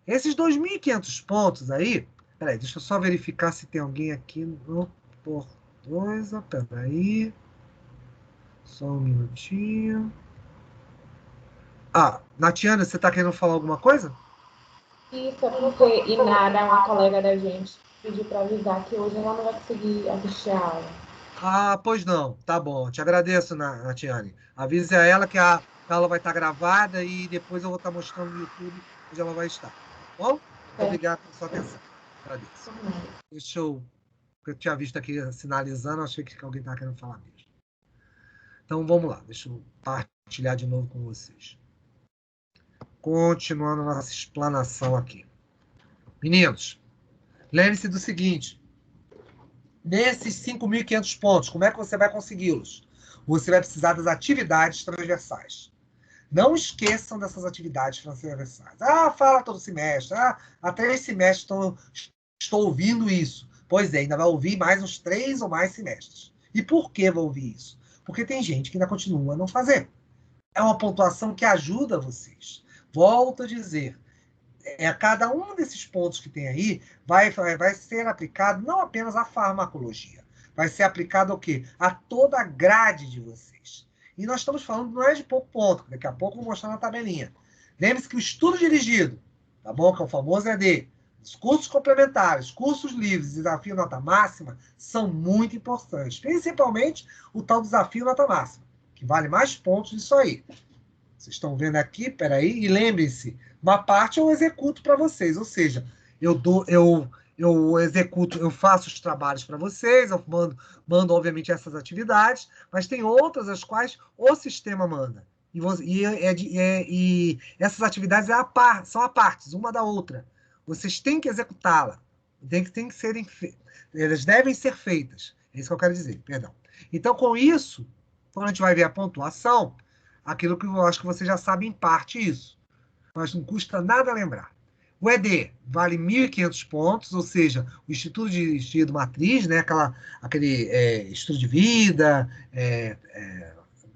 esses 2.500 pontos aí, peraí, deixa eu só verificar se tem alguém aqui no Portosa, peraí, só um minutinho. Natiana, você está querendo falar alguma coisa? Isso, é porque Inara, uma colega da gente, pediu para avisar que hoje ela não vai conseguir assistir a aula. Pois não. Tá bom. Te agradeço, Natiane. Avise a ela que a aula vai estar gravada e depois eu vou estar mostrando no YouTube onde ela vai estar. Bom? Muito obrigado pela sua atenção. Agradeço. Deixa eu tinha visto aqui sinalizando, achei que alguém estava querendo falar mesmo. Então vamos lá. Deixa eu partilhar de novo com vocês. Continuando a nossa explanação aqui. Meninos, lembre-se do seguinte. Nesses 5.500 pontos, como é que você vai consegui-los? Você vai precisar das atividades transversais. Não esqueçam dessas atividades transversais. Fala todo semestre. Há 3 semestres estou ouvindo isso. Pois é, ainda vai ouvir mais uns 3 ou mais semestres. E por que vai ouvir isso? Porque tem gente que ainda continua a não fazer. É uma pontuação que ajuda vocês. Volto a dizer, cada um desses pontos que tem aí vai ser aplicado não apenas à farmacologia, vai ser aplicado ao quê? A toda a grade de vocês. E nós estamos falando, não é de pouco ponto, daqui a pouco eu vou mostrar na tabelinha. Lembre-se que o estudo dirigido, tá bom? Que é o famoso ED, os cursos complementares, cursos livres, desafio nota máxima, são muito importantes. Principalmente o tal desafio nota máxima, que vale mais pontos disso aí. Vocês estão vendo aqui, peraí, e lembrem-se, uma parte eu executo para vocês, ou seja, eu executo, eu faço os trabalhos para vocês, eu mando, obviamente, essas atividades, mas tem outras as quais o sistema manda. E essas atividades são a partes, uma da outra. Vocês têm que executá-la. Elas devem ser feitas. É isso que eu quero dizer, perdão. Então, com isso, quando a gente vai ver a pontuação, aquilo que eu acho que você já sabe em parte isso, mas não custa nada lembrar. O ED vale 1.500 pontos, ou seja, o Instituto de Estudo Matriz, né, aquele estudo de vida,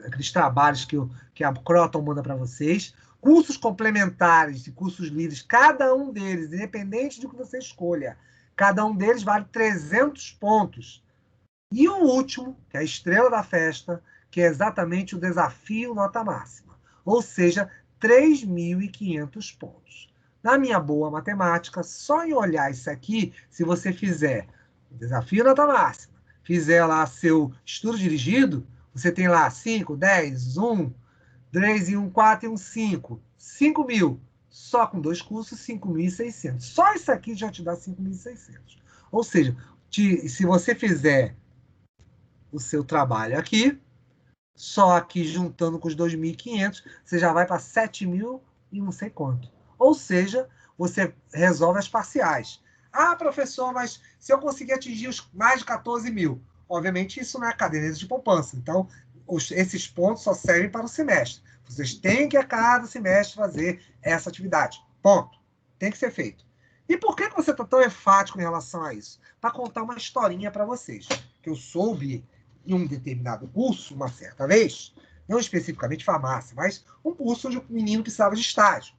aqueles trabalhos que a Croton manda para vocês, cursos complementares e cursos livres, cada um deles, independente do que você escolha, cada um deles vale 300 pontos. E o último, que é a estrela da festa, que é exatamente o desafio nota máxima, ou seja, 3.500 pontos. Na minha boa matemática, só em olhar isso aqui, se você fizer o desafio nota máxima, fizer lá seu estudo dirigido, você tem lá 5, 10, 1, 3 e 1, 4 e 1, 5. 5.000. Só com 2 cursos, 5.600. Só isso aqui já te dá 5.600. Ou seja, se você fizer o seu trabalho aqui, só aqui juntando com os 2.500, você já vai para 7.000 e não sei quanto. Ou seja, você resolve as parciais. Professor, mas se eu conseguir atingir os mais de 14.000, obviamente isso não é caderneta de poupança. Então, esses pontos só servem para o semestre. Vocês têm que a cada semestre fazer essa atividade. Ponto. Tem que ser feito. E por que você está tão enfático em relação a isso? Para contar uma historinha para vocês. Que eu soube em um determinado curso, uma certa vez, não especificamente farmácia, mas um curso onde o menino precisava de estágio.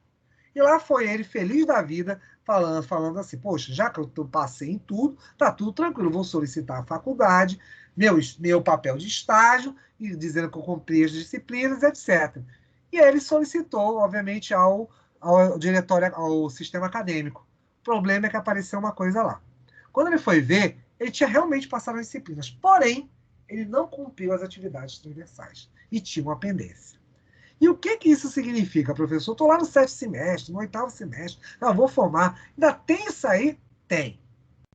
E lá foi ele, feliz da vida, falando assim, poxa, já que eu passei em tudo, tá tudo tranquilo, vou solicitar a faculdade, meu papel de estágio, e dizendo que eu cumpri as disciplinas, etc. E aí ele solicitou, obviamente, ao diretório, ao sistema acadêmico. O problema é que apareceu uma coisa lá. Quando ele foi ver, ele tinha realmente passado as disciplinas, porém, ele não cumpriu as atividades transversais e tinha uma pendência. E o que isso significa, professor? Estou lá no 7º semestre, no 8º semestre, eu vou formar. Ainda tem isso aí? Tem.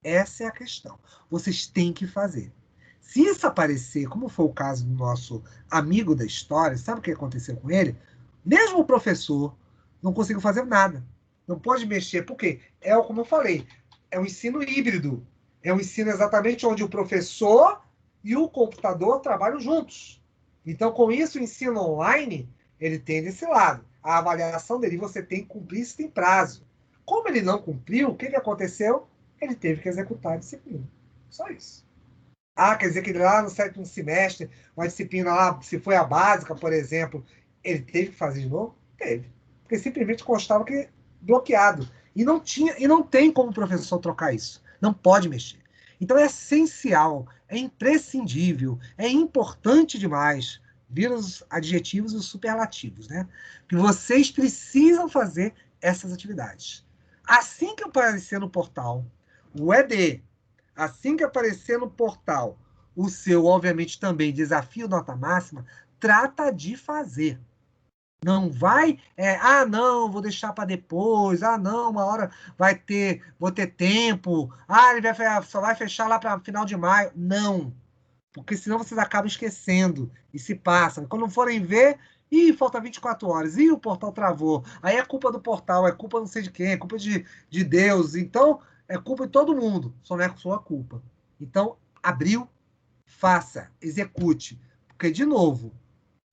Essa é a questão. Vocês têm que fazer. Se isso aparecer, como foi o caso do nosso amigo da história, sabe o que aconteceu com ele? Mesmo o professor não conseguiu fazer nada. Não pode mexer, porque como eu falei, é um ensino híbrido. É um ensino exatamente onde o professor e o computador trabalham juntos. Então, com isso, o ensino online, ele tem desse lado. A avaliação dele, você tem que cumprir, isso tem prazo. Como ele não cumpriu, o que aconteceu? Ele teve que executar a disciplina. Só isso. Quer dizer que lá no 7º semestre, uma disciplina lá, se foi a básica, por exemplo, ele teve que fazer de novo? Teve. Porque simplesmente constava que bloqueado. E não tinha, e não tem como o professor trocar isso. Não pode mexer. Então é essencial, é imprescindível, é importante demais, viram os adjetivos e os superlativos, né? Que vocês precisam fazer essas atividades. Assim que aparecer no portal o ED, assim que aparecer no portal o seu, obviamente, também desafio nota máxima, trata de fazer. Não vai, não, vou deixar para depois, não, uma hora vou ter tempo, ele só vai fechar lá para final de maio. Não, porque senão vocês acabam esquecendo e se passam. Quando forem ver, falta 24 horas, o portal travou. Aí é culpa do portal, é culpa não sei de quem, é culpa de Deus. Então, é culpa de todo mundo, só não é sua culpa. Então, abriu, faça, execute. Porque, de novo,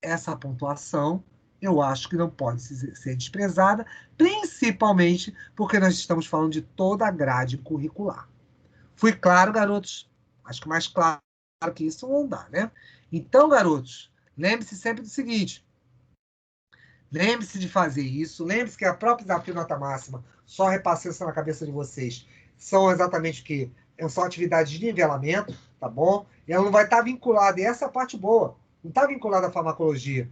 essa pontuação eu acho que não pode ser desprezada, principalmente porque nós estamos falando de toda a grade curricular. Fui claro, garotos? Acho que mais claro que isso não dá, né? Então, garotos, lembre-se sempre do seguinte: lembre-se de fazer isso, lembre-se que a própria desafio nota máxima, só repassei isso na cabeça de vocês, são exatamente o que? São atividades de nivelamento, tá bom? E ela não vai estar vinculada, e essa é a parte boa, não está vinculada à farmacologia,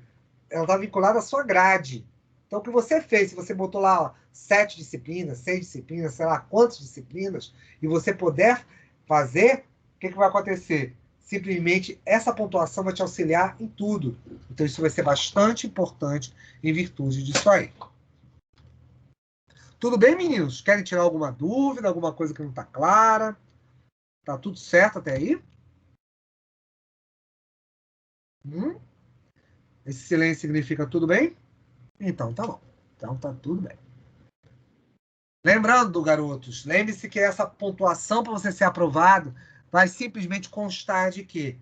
ela está vinculada à sua grade. Então, o que você fez, se você botou lá 7 disciplinas, 6 disciplinas, sei lá quantas disciplinas, e você puder fazer, o que vai acontecer? Simplesmente essa pontuação vai te auxiliar em tudo. Então, isso vai ser bastante importante em virtude disso aí. Tudo bem, meninos? Querem tirar alguma dúvida, alguma coisa que não está clara? Tá tudo certo até aí? Esse silêncio significa tudo bem? Então tá bom. Então tá tudo bem. Lembrando, garotos, lembre-se que essa pontuação para você ser aprovado vai simplesmente constar de que,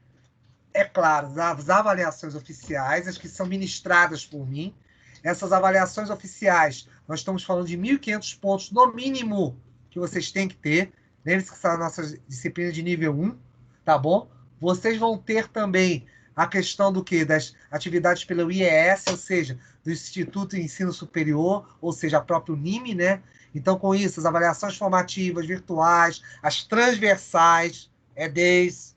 é claro, as avaliações oficiais, as que são ministradas por mim. Essas avaliações oficiais, nós estamos falando de 1.500 pontos no mínimo que vocês têm que ter. Lembre-se que são as nossas disciplinas de nível 1, tá bom? Vocês vão ter também a questão do quê? Das atividades pelo IES, ou seja, do Instituto de Ensino Superior, ou seja, a própria UNIME, né? Então, com isso, as avaliações formativas, virtuais, as transversais, EDs,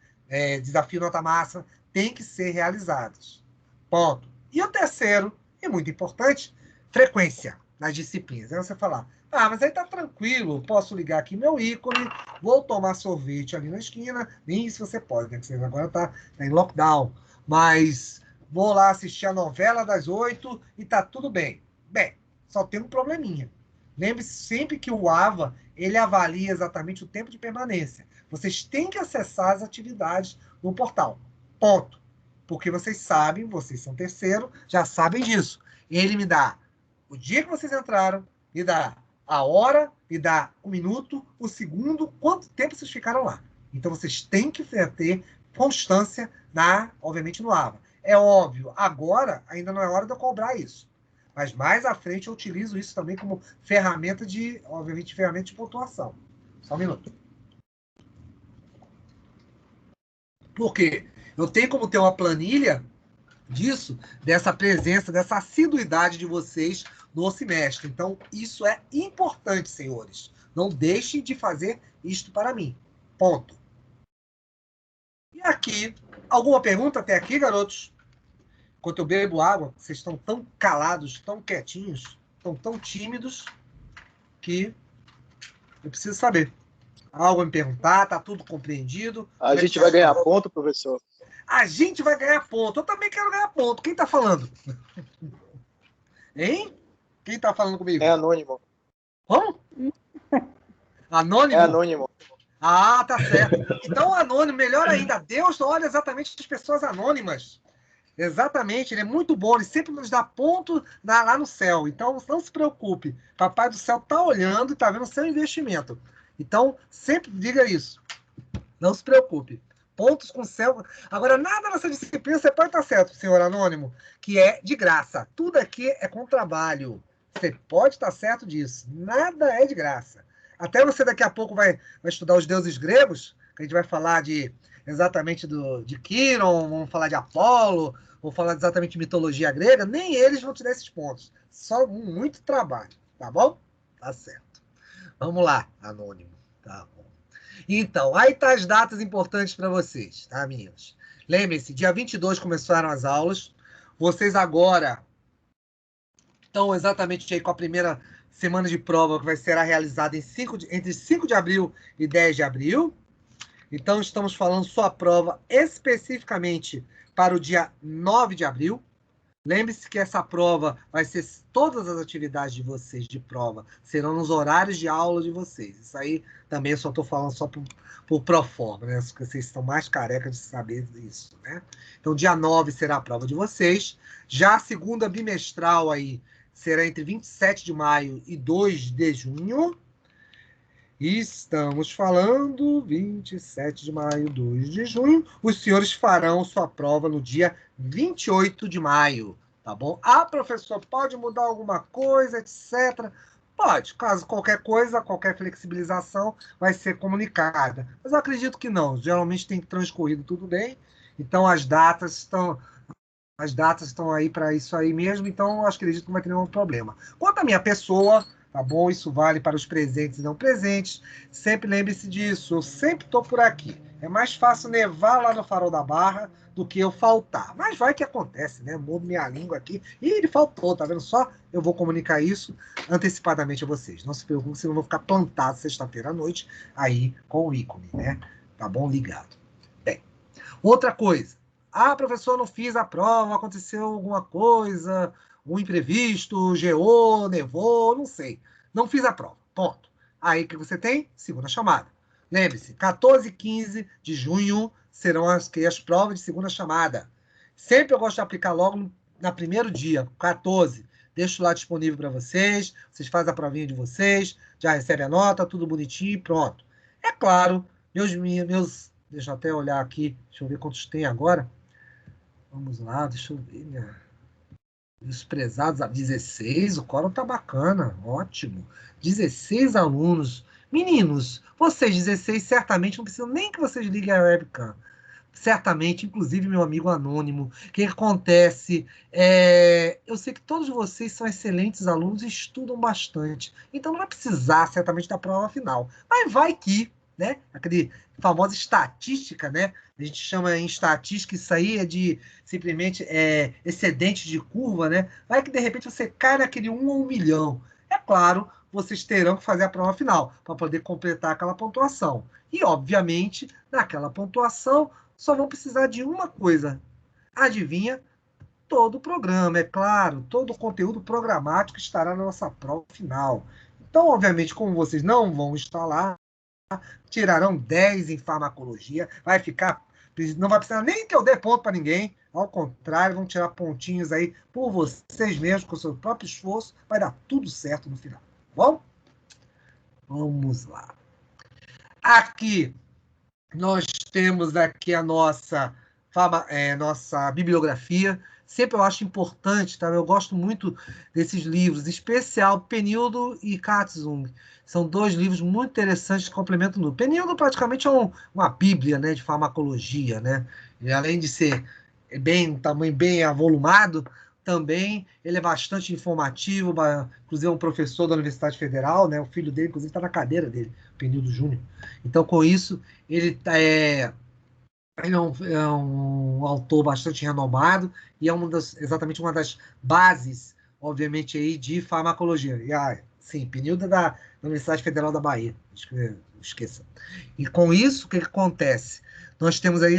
desafio nota máxima, tem que ser realizados. Ponto. E o terceiro, e muito importante, frequência nas disciplinas. Aí você falar, mas aí tá tranquilo, posso ligar aqui meu ícone, vou tomar sorvete ali na esquina, nem isso você pode, né? Porque você agora tá em lockdown. Mas vou lá assistir a novela das 8 e tá tudo bem. Bem, só tem um probleminha. Lembre-se sempre que o AVA, ele avalia exatamente o tempo de permanência. Vocês têm que acessar as atividades no portal. Ponto. Porque vocês sabem, vocês são terceiro, já sabem disso. Ele me dá o dia que vocês entraram, me dá a hora, me dá o minuto, o segundo, quanto tempo vocês ficaram lá. Então vocês têm que ter constância, obviamente, no AVA. É óbvio, agora ainda não é hora de eu cobrar isso. Mas mais à frente eu utilizo isso também como ferramenta obviamente, ferramenta de pontuação. Só um minuto. Por quê? Eu tenho como ter uma planilha disso, dessa presença, dessa assiduidade de vocês no semestre. Então, isso é importante, senhores. Não deixem de fazer isto para mim. Ponto. E aqui, alguma pergunta até aqui, garotos? Enquanto eu bebo água, vocês estão tão calados, tão quietinhos, estão tão tímidos, que eu preciso saber. Algo a me perguntar, tá tudo compreendido? A gente vai ganhar ponto, professor? A gente vai ganhar ponto. Eu também quero ganhar ponto. Quem tá falando? Hein? Quem tá falando comigo? É anônimo. Como? Anônimo? É anônimo. Ah, tá certo. Então, anônimo, melhor ainda. Deus olha exatamente as pessoas anônimas. Exatamente, ele é muito bom, ele sempre nos dá ponto lá no céu. Então, não se preocupe. Papai do céu está olhando e está vendo o seu investimento. Então, sempre diga isso. Não se preocupe. Pontos com o céu. Agora, nada nessa disciplina você pode estar certo, senhor anônimo, que é de graça. Tudo aqui é com trabalho. Você pode estar certo disso. Nada é de graça. Até você daqui a pouco vai estudar os deuses gregos, que a gente vai falar exatamente de Quiron, vamos falar de Apolo, vamos falar exatamente de mitologia grega, nem eles vão te dar esses pontos. Só muito trabalho, tá bom? Tá certo. Vamos lá, anônimo. Tá bom. Então, aí tá as datas importantes para vocês, tá, meninos? Lembrem-se, dia 22 começaram as aulas. Vocês agora estão exatamente aí com a primeira semana de prova, que vai ser realizada entre 5 de abril e 10 de abril. Então, estamos falando sua prova especificamente para o dia 9 de abril. Lembre-se que essa prova vai ser, todas as atividades de vocês de prova serão nos horários de aula de vocês. Isso aí também eu só estou falando só por proforma, né? Porque vocês estão mais carecas de saber isso, né? Então, dia 9 será a prova de vocês. Já a segunda bimestral aí será entre 27 de maio e 2 de junho. Estamos falando 27 de maio, 2 de junho. Os senhores farão sua prova no dia 28 de maio, tá bom? Ah, professor, pode mudar alguma coisa, etc. Pode, caso qualquer coisa, qualquer flexibilização vai ser comunicada. Mas eu acredito que não. Geralmente tem transcorrido tudo bem. Então as datas estão aí para isso aí mesmo, então eu acredito que não vai ter nenhum problema. Quanto à minha pessoa, tá bom? Isso vale para os presentes e não presentes. Sempre lembre-se disso, eu sempre estou por aqui. É mais fácil nevar lá no Farol da Barra do que eu faltar. Mas vai que acontece, né? Mudo minha língua aqui. E ele faltou, tá vendo só? Eu vou comunicar isso antecipadamente a vocês. Não se preocupe, senão eu vou ficar plantado sexta-feira à noite aí com o ícone, né? Tá bom? Ligado. Bem, outra coisa. Ah, professor, não fiz a prova, aconteceu alguma coisa, um imprevisto, geou, nevou, não sei. Não fiz a prova, ponto. Aí o que você tem? Segunda chamada. Lembre-se, 14 e 15 de junho serão as provas de segunda chamada. Sempre eu gosto de aplicar logo no primeiro dia, 14. Deixo lá disponível para vocês, vocês fazem a provinha de vocês, já recebem a nota, tudo bonitinho e pronto. É claro, deixa eu até olhar aqui, deixa eu ver quantos tem agora. Vamos lá, deixa eu ver. Os prezados a 16, o quórum tá bacana, ótimo. 16 alunos. Meninos, vocês 16 certamente não precisam nem que vocês liguem a webcam. Certamente, inclusive meu amigo anônimo. O que acontece? Eu sei que todos vocês são excelentes alunos e estudam bastante. Então não vai precisar, certamente, da prova final. Mas vai que, né? Aquele famosa estatística, né? A gente chama em estatística, isso aí é de simplesmente excedente de curva, né? Vai que de repente você cai naquele 1 a 1 milhão. É claro, vocês terão que fazer a prova final para poder completar aquela pontuação. E, obviamente, naquela pontuação, só vão precisar de uma coisa. Adivinha? Todo o programa, é claro, todo o conteúdo programático estará na nossa prova final. Então, obviamente, como vocês não vão estar lá, tirarão 10 em farmacologia, não vai precisar nem que eu dê ponto para ninguém, ao contrário, vão tirar pontinhos aí por vocês mesmos, com o seu próprio esforço, vai dar tudo certo no final. Bom? Vamos lá. Aqui, nós temos aqui a nossa bibliografia. Sempre eu acho importante, tá? Eu gosto muito desses livros, em especial Penildo e Katzung. São dois livros muito interessantes que complementam tudo. Penildo praticamente é uma bíblia, né, de farmacologia, né? E além de ser tamanho bem avolumado, também ele é bastante informativo, inclusive é um professor da Universidade Federal, né? O filho dele, inclusive, está na cadeira dele, Penildo Júnior. Então, com isso, ele Ele é um autor bastante renomado e é exatamente uma das bases, obviamente, aí de farmacologia. E, sim, Penilda da Universidade Federal da Bahia. Esqueça. E com isso, o que acontece? Nós temos aí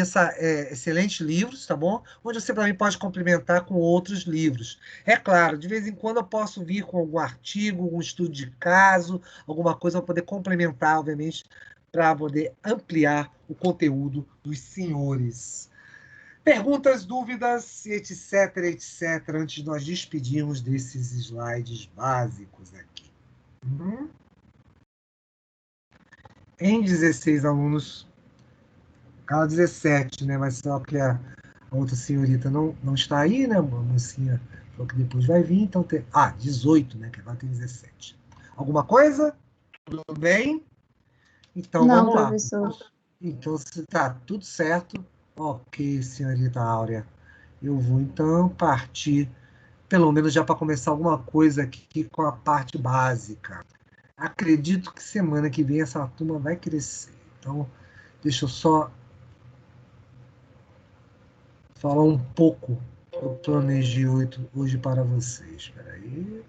excelentes livros, tá bom? Onde você também pode complementar com outros livros. É claro, de vez em quando eu posso vir com algum artigo, algum estudo de caso, alguma coisa para poder complementar, obviamente, para poder ampliar o conteúdo dos senhores. Perguntas, dúvidas, etc, etc, antes de nós despedirmos desses slides básicos aqui. Em 16 alunos, cada 17, né? Mas só que a outra senhorita não está aí, né? A mocinha falou que depois vai vir, então tem. 18, né? Que agora tem 17. Alguma coisa? Tudo bem? Então Não, vamos lá. professor. Então, se está tudo certo, ok, senhorita Áurea. Eu vou então partir, pelo menos já para começar alguma coisa aqui com a parte básica. Acredito que semana que vem essa turma vai crescer. Então, deixa eu só falar um pouco que eu planejei hoje para vocês. Espera aí.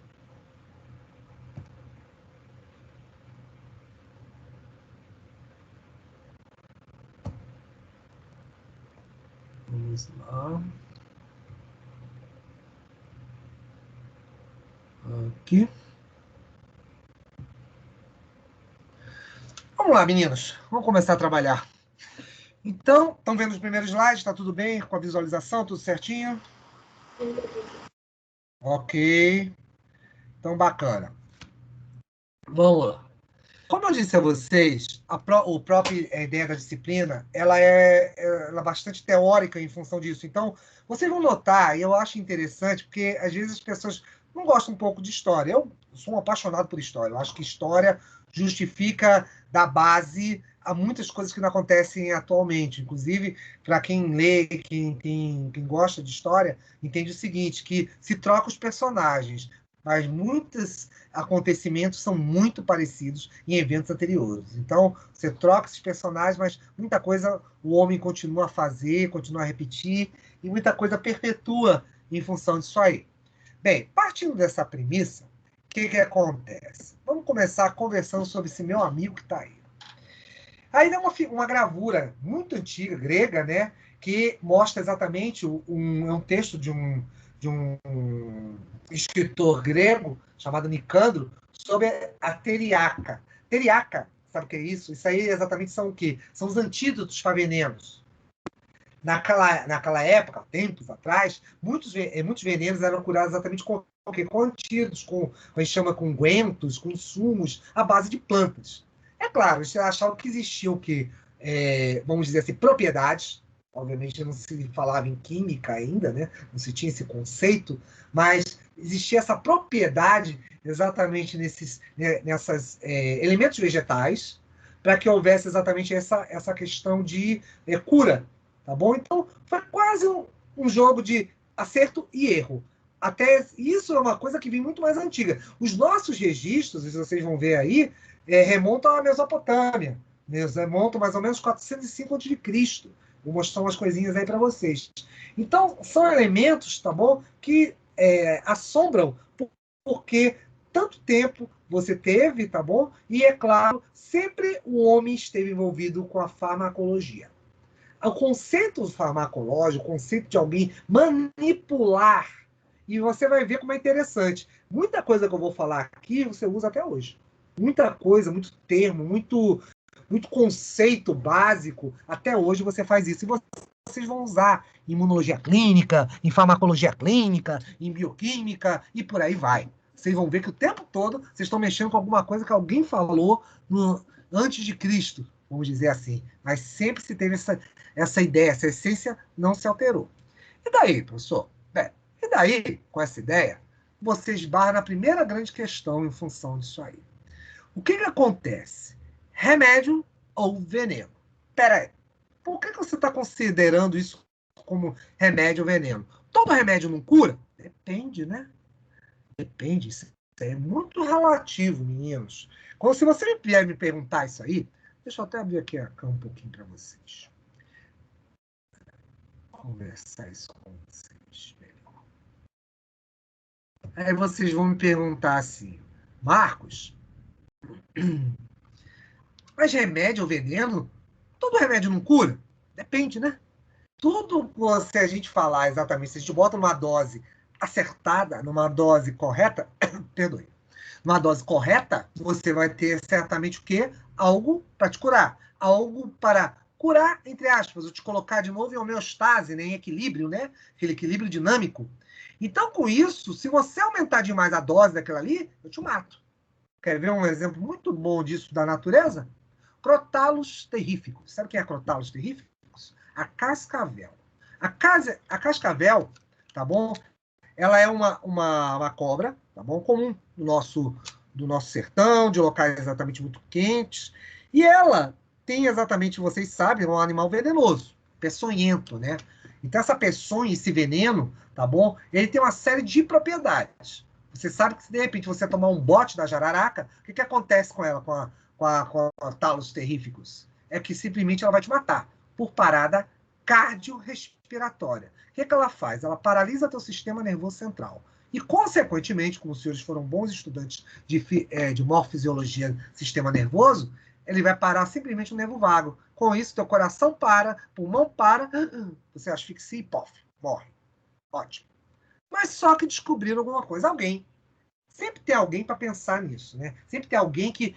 Vamos lá. Aqui. Vamos lá, meninos. Vamos começar a trabalhar. Então, estão vendo os primeiros slides? Está tudo bem com a visualização? Tudo certinho? Ok. Então, bacana. Vamos lá. Como eu disse a vocês, a própria ideia da disciplina, ela é bastante teórica em função disso. Então, vocês vão notar, e eu acho interessante, porque às vezes as pessoas não gostam um pouco de história. Eu sou um apaixonado por história. Eu acho que história justifica dar base a muitas coisas que não acontecem atualmente. Inclusive, para quem lê, quem gosta de história, entende o seguinte, que se troca os personagens, mas muitos acontecimentos são muito parecidos em eventos anteriores. Então, você troca esses personagens, mas muita coisa o homem continua a fazer, continua a repetir, e muita coisa perpetua em função disso aí. Bem, partindo dessa premissa, o que acontece? Vamos começar conversando sobre esse meu amigo que está aí. Aí tem uma gravura muito antiga, grega, né, que mostra exatamente um texto de um escritor grego chamado Nicandro sobre a teriaca. Teriaca, sabe o que é isso? Isso aí exatamente são o quê? São os antídotos para venenos. Naquela época, tempos atrás, muitos venenos eram curados exatamente com o quê? Com antídotos, a gente chama com ungüentos, com insumos à base de plantas. É claro, eles achavam que existia o quê? Vamos dizer assim, propriedades. Obviamente não se falava em química ainda, né? Não se tinha esse conceito, mas existia essa propriedade exatamente nesses elementos vegetais para que houvesse exatamente essa questão de cura, tá bom? Então, foi quase um jogo de acerto e erro. Até isso é uma coisa que vem muito mais antiga. Os nossos registros, se vocês vão ver aí, remontam à Mesopotâmia. Remontam mais ou menos 405 a.C. Vou mostrar umas coisinhas aí para vocês. Então, são elementos, tá bom, que assombram porque tanto tempo você teve, tá bom? E, é claro, sempre o homem esteve envolvido com a farmacologia. O conceito farmacológico, o conceito de alguém manipular, e você vai ver como é interessante. Muita coisa que eu vou falar aqui você usa até hoje. Muita coisa, muito termo, muito conceito básico, até hoje você faz isso. E vocês vão usar em imunologia clínica, em farmacologia clínica, em bioquímica e por aí vai. Vocês vão ver que o tempo todo vocês estão mexendo com alguma coisa que alguém falou antes de Cristo, vamos dizer assim. Mas sempre se teve essa ideia, essa essência não se alterou. E daí, professor? Bem, e daí, com essa ideia, você esbarra na primeira grande questão em função disso aí. O que acontece? Remédio ou veneno? Pera aí, por que você está considerando isso como remédio ou veneno? Todo remédio não cura? Depende, né? Depende, isso é muito relativo, meninos. Quando, se você vier me perguntar isso aí, deixa eu até abrir aqui a câmera um pouquinho para vocês. conversar isso com vocês melhor. Aí vocês vão me perguntar assim, Marcos, mas remédio ou veneno? Todo remédio não cura? Depende, né? Tudo se a gente falar exatamente, se a gente bota numa dose acertada, numa dose correta, perdoe, numa dose correta, você vai ter certamente o quê? Algo para te curar. Algo para curar, entre aspas, ou te colocar de novo em homeostase, né? Em equilíbrio, né? Aquele equilíbrio dinâmico. Então, com isso, se você aumentar demais a dose daquela ali, eu te mato. Quer ver um exemplo muito bom disso da natureza? Crotalos terríficos. Sabe o que é crotalos terríficos? A cascavel. A cascavel, tá bom? Ela é uma cobra, tá bom? Comum do nosso sertão, de locais exatamente muito quentes. E ela tem exatamente, vocês sabem, um animal venenoso, peçonhento, né? Então essa peçonha, esse veneno, tá bom? Ele tem uma série de propriedades. Você sabe que se de repente você tomar um bote da jararaca, o que acontece com ela, com a talos terríficos? É que simplesmente ela vai te matar por parada cardiorrespiratória. O que ela faz? Ela paralisa teu sistema nervoso central. E, consequentemente, como os senhores foram bons estudantes de morfisiologia do sistema nervoso, ele vai parar simplesmente o nervo vago. Com isso, teu coração para, pulmão para, você asfixia e pof, morre. Ótimo. Mas só que descobriram alguma coisa. Alguém. Sempre tem alguém para pensar nisso, né? Sempre tem alguém que...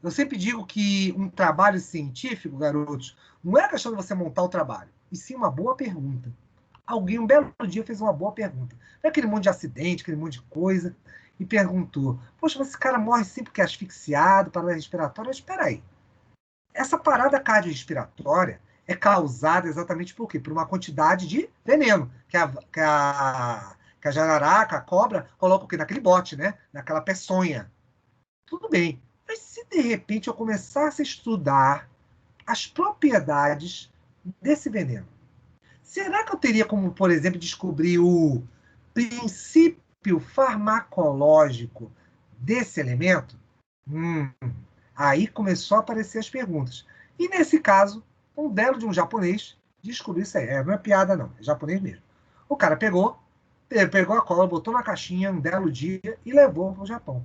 eu sempre digo que um trabalho científico, garotos, não é a questão de você montar o trabalho, e sim uma boa pergunta. Alguém, um belo dia, fez uma boa pergunta. Não é aquele monte de acidente, aquele monte de coisa, e perguntou, poxa, mas esse cara morre sempre que é asfixiado, parada respiratória. Mas espera aí. Essa parada cardiorrespiratória é causada exatamente por quê? Por uma quantidade de veneno, que a jararaca, a cobra, coloca o quê? Naquele bote, né? Naquela peçonha. Tudo bem. Mas se de repente eu começasse a estudar as propriedades desse veneno, será que eu teria como, por exemplo, descobrir o princípio farmacológico desse elemento? Aí começou a aparecer as perguntas. E nesse caso, um belo de um japonês descobriu isso aí. Não é piada, não. É japonês mesmo. O cara pegou a cola, botou na caixinha um belo dia e levou para o Japão.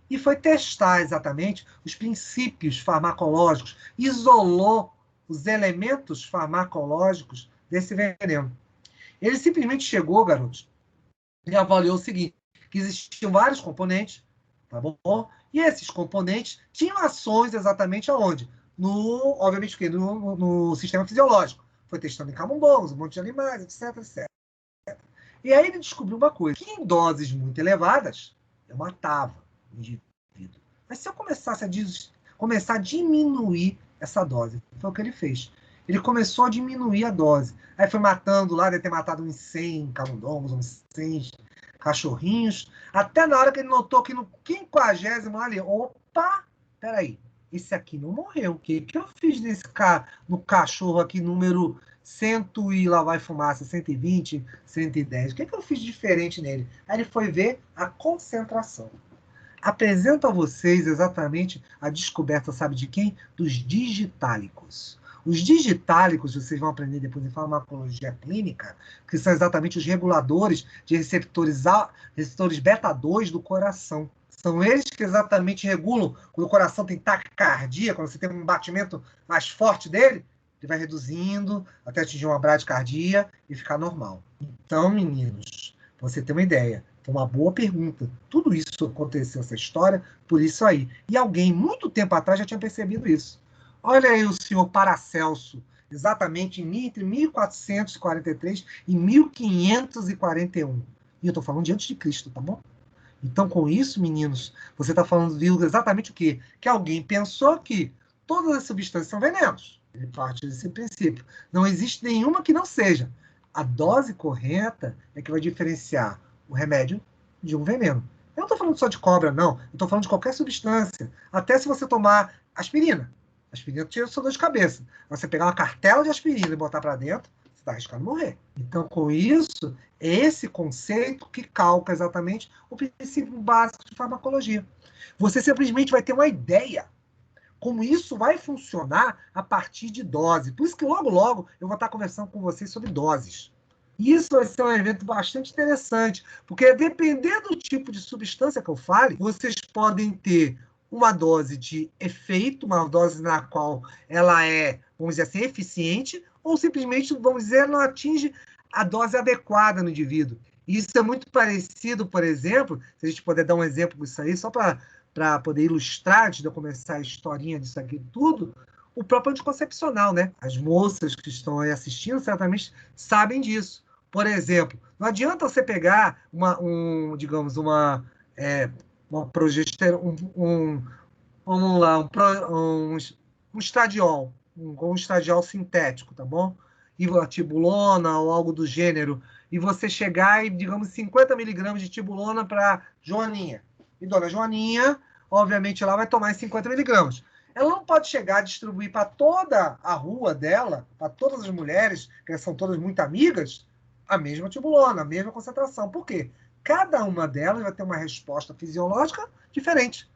E foi testar exatamente os princípios farmacológicos, isolou os elementos farmacológicos desse veneno. Ele simplesmente chegou, garotos, e avaliou o seguinte, que existiam vários componentes, tá bom? E esses componentes tinham ações exatamente aonde? Obviamente, no sistema fisiológico. Foi testando em camundongos, um monte de animais, etc, etc. E aí ele descobriu uma coisa, que em doses muito elevadas, eu matava o indivíduo. Mas se eu começasse começar a diminuir essa dose, foi o que ele fez. Ele começou a diminuir a dose. Aí foi matando lá, deve ter matado uns 100 camundongos, uns 100 cachorrinhos, até na hora que ele notou que no 50º ali, opa, peraí, esse aqui não morreu. O que eu fiz no cachorro aqui, número 100 e lá vai fumaça, 120, 110? O que eu fiz diferente nele? Aí ele foi ver a concentração. Apresento a vocês exatamente a descoberta, sabe de quem? Dos digitálicos. Os digitálicos, vocês vão aprender depois em farmacologia clínica, que são exatamente os reguladores de receptores beta-2 do coração. São eles que exatamente regulam quando o coração tem taquicardia, quando você tem um batimento mais forte dele, ele vai reduzindo até atingir uma bradicardia e ficar normal. Então, meninos, pra você ter uma ideia, foi uma boa pergunta. Tudo isso aconteceu, essa história, por isso aí. E alguém, muito tempo atrás, já tinha percebido isso. Olha aí o senhor Paracelso, exatamente entre 1443 e 1541. E eu estou falando de antes de Cristo, tá bom? Então, com isso, meninos, você está falando exatamente o quê? Que alguém pensou que todas as substâncias são venenos. Ele parte desse princípio. Não existe nenhuma que não seja. A dose correta é que vai diferenciar o remédio de um veneno. Eu não estou falando só de cobra, não. Eu estou falando de qualquer substância. Até se você tomar aspirina. Aspirina tira a sua dor de cabeça. Você pegar uma cartela de aspirina e botar para dentro, você está arriscando morrer. Então, com isso, é esse conceito que calca exatamente o princípio básico de farmacologia. Você simplesmente vai ter uma ideia. como isso vai funcionar a partir de dose. Por isso que logo, logo, eu vou estar conversando com vocês sobre doses. E isso vai ser um evento bastante interessante, porque dependendo do tipo de substância que eu fale, vocês podem ter uma dose de efeito, uma dose na qual ela é, vamos dizer assim, eficiente, ou simplesmente, vamos dizer, não atinge a dose adequada no indivíduo. Isso é muito parecido, por exemplo, se a gente puder dar um exemplo disso aí, só para poder ilustrar, antes de eu começar a historinha disso aqui tudo, o próprio anticoncepcional, né? As moças que estão aí assistindo certamente sabem disso. Por exemplo, não adianta você pegar digamos, uma progesterona, vamos lá, um estradiol, um estradiol sintético, tá bom? E a tibulona ou algo do gênero, e você chegar e, digamos, 50 miligramas de tibulona para Joaninha. E dona Joaninha, obviamente, ela vai tomar 50 miligramas. Ela não pode chegar a distribuir para toda a rua dela, para todas as mulheres, que são todas muito amigas, a mesma tibulona, a mesma concentração. Por quê? Cada uma delas vai ter uma resposta fisiológica diferente.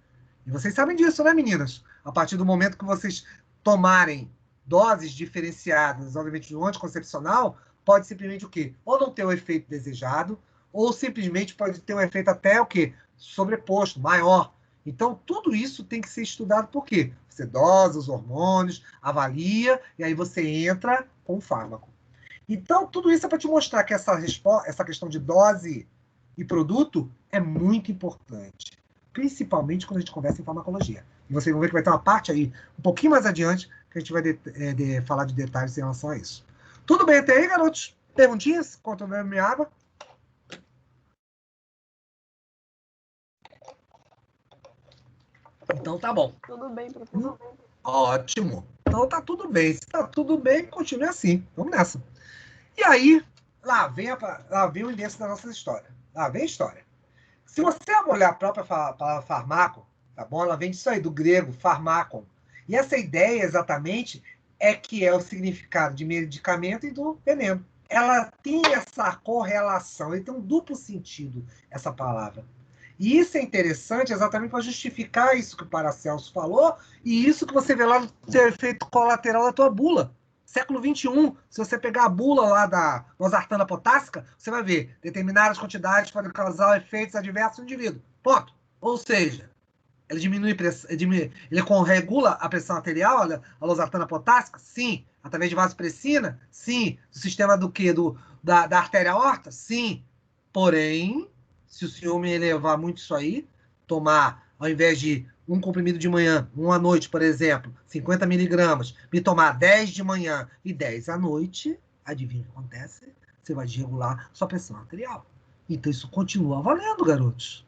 E vocês sabem disso, né, meninas? A partir do momento que vocês tomarem doses diferenciadas, obviamente, do anticoncepcional, pode simplesmente o quê? Ou não ter o efeito desejado, ou simplesmente pode ter um efeito até o quê? Sobreposto, maior. Então, tudo isso tem que ser estudado por quê? Você dosa os hormônios, avalia, e aí você entra com o fármaco. Então, tudo isso é para te mostrar que essa questão de dose e produto é muito importante, principalmente quando a gente conversa em farmacologia. E vocês vão ver que vai ter uma parte aí, um pouquinho mais adiante, que a gente vai falar de detalhes em relação a isso. Tudo bem até aí, garotos? Perguntinhas? Enquanto eu bebo minha água. Então tá bom. Tudo bem, professor. Ótimo. Então tá tudo bem. Se tá tudo bem, continue assim. Vamos nessa. E aí, lá vem o início da nossa história. Lá vem a história. Se você olhar a própria palavra farmaco, tá bom? Ela vem disso aí, do grego, farmakon. E essa ideia, exatamente, é que é o significado de medicamento e do veneno. Ela tem essa correlação, ele tem um duplo sentido, essa palavra. E isso é interessante exatamente para justificar isso que o Paracelso falou e isso que você vê lá no seu efeito colateral da tua bula. Século XXI, se você pegar a bula lá da losartana potássica, você vai ver determinadas quantidades podem causar efeitos adversos no indivíduo. Ponto. Ou seja, ele diminui ele regula a pressão arterial, a losartana potássica? Sim. Através de vasopressina? Sim. Do sistema do quê? Da artéria aorta? Sim. Porém, se o senhor me elevar muito isso aí, tomar, ao invés de um comprimido de manhã, um à noite, por exemplo, 50 miligramas, me tomar 10 de manhã e 10 à noite, adivinha o que acontece? Você vai desregular sua pressão arterial. Então isso continua valendo, garotos.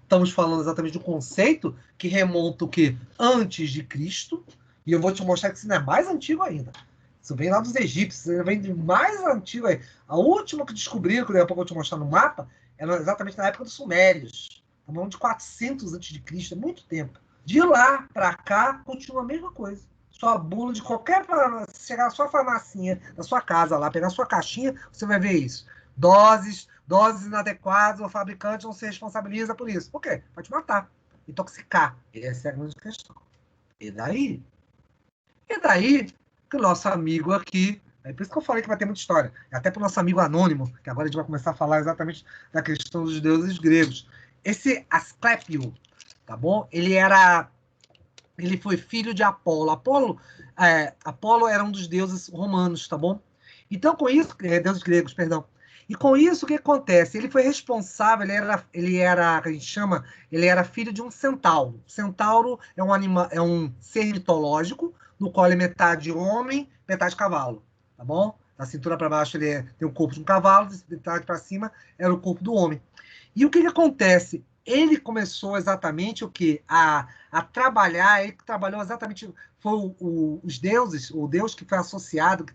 Estamos falando exatamente do conceito que remonta o quê? Antes de Cristo, e eu vou te mostrar que isso não é mais antigo ainda. Isso vem lá dos egípcios, vem de mais antigo aí. A última que descobriram, que daqui a pouco eu vou te mostrar no mapa, era exatamente na época dos sumérios. Estamos falando de 400 a.C., é muito tempo. De lá para cá, continua a mesma coisa. Sua bula de qualquer... Se chegar na sua farmacinha, na sua casa lá, pegar a sua caixinha, você vai ver isso. Doses inadequadas, o fabricante não se responsabiliza por isso. Por quê? Vai te matar, intoxicar. Essa é a grande questão. E daí? E daí que o nosso amigo aqui... É por isso que eu falei que vai ter muita história. Até para o nosso amigo anônimo, que agora a gente vai começar a falar exatamente da questão dos deuses gregos. Esse Asclepio, tá bom? Ele foi filho de Apolo. Apolo era um dos deuses romanos, tá bom? Então, com isso... deuses gregos, perdão. E com isso, o que acontece? Ele foi responsável, ele era, a gente chama, ele era filho de um centauro. O centauro é um ser mitológico, no qual ele é metade homem, metade cavalo, tá bom? Da cintura para baixo ele tem o corpo de um cavalo, da metade para cima era o corpo do homem. E o que acontece? Ele começou exatamente o quê? A trabalhar, ele trabalhou exatamente, foi os deuses, o deus que foi associado, que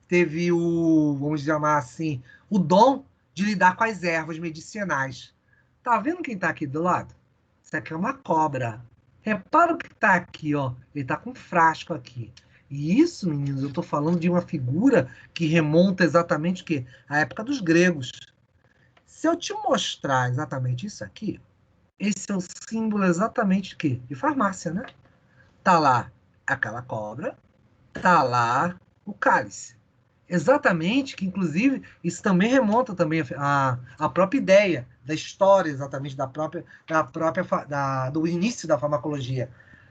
teve o, vamos chamar assim, o dom de lidar com as ervas medicinais. Tá vendo quem tá aqui do lado? Isso aqui é uma cobra. Repara o que tá aqui, ó. Ele tá com um frasco aqui. E isso, meninos, eu tô falando de uma figura que remonta exatamente o quê? A época dos gregos. Se eu te mostrar exatamente isso aqui, esse é o símbolo exatamente de quê? De farmácia, né? Tá lá aquela cobra, tá lá o cálice. Exatamente, que inclusive isso também remonta também à própria ideia da história, exatamente do início da farmacologia.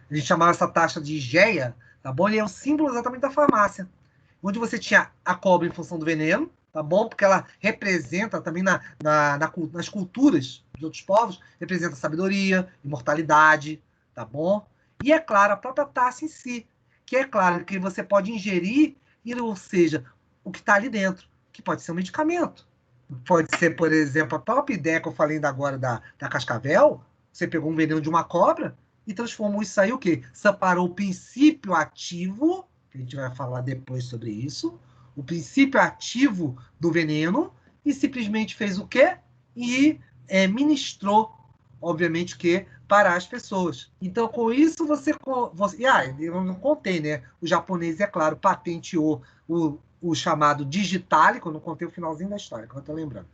A gente chamava essa taxa de Geia, tá bom? E é o símbolo exatamente da farmácia, onde você tinha a cobra em função do veneno, tá bom? Porque ela representa também nas culturas de outros povos, representa sabedoria, imortalidade, tá bom? E é claro, a própria taça em si, que é claro que você pode ingerir, ou seja, o que está ali dentro, que pode ser um medicamento. Pode ser, por exemplo, a própria ideia que eu falei ainda agora da cascavel, você pegou um veneno de uma cobra e transformou isso aí o quê? Separou o princípio ativo, que a gente vai falar depois sobre isso, o princípio ativo do veneno e simplesmente fez o quê? E ministrou, obviamente, o quê? Para as pessoas. Então, com isso, eu não contei, né? O japonês, é claro, patenteou o chamado digitálico, eu não contei o finalzinho da história, que eu estou lembrando.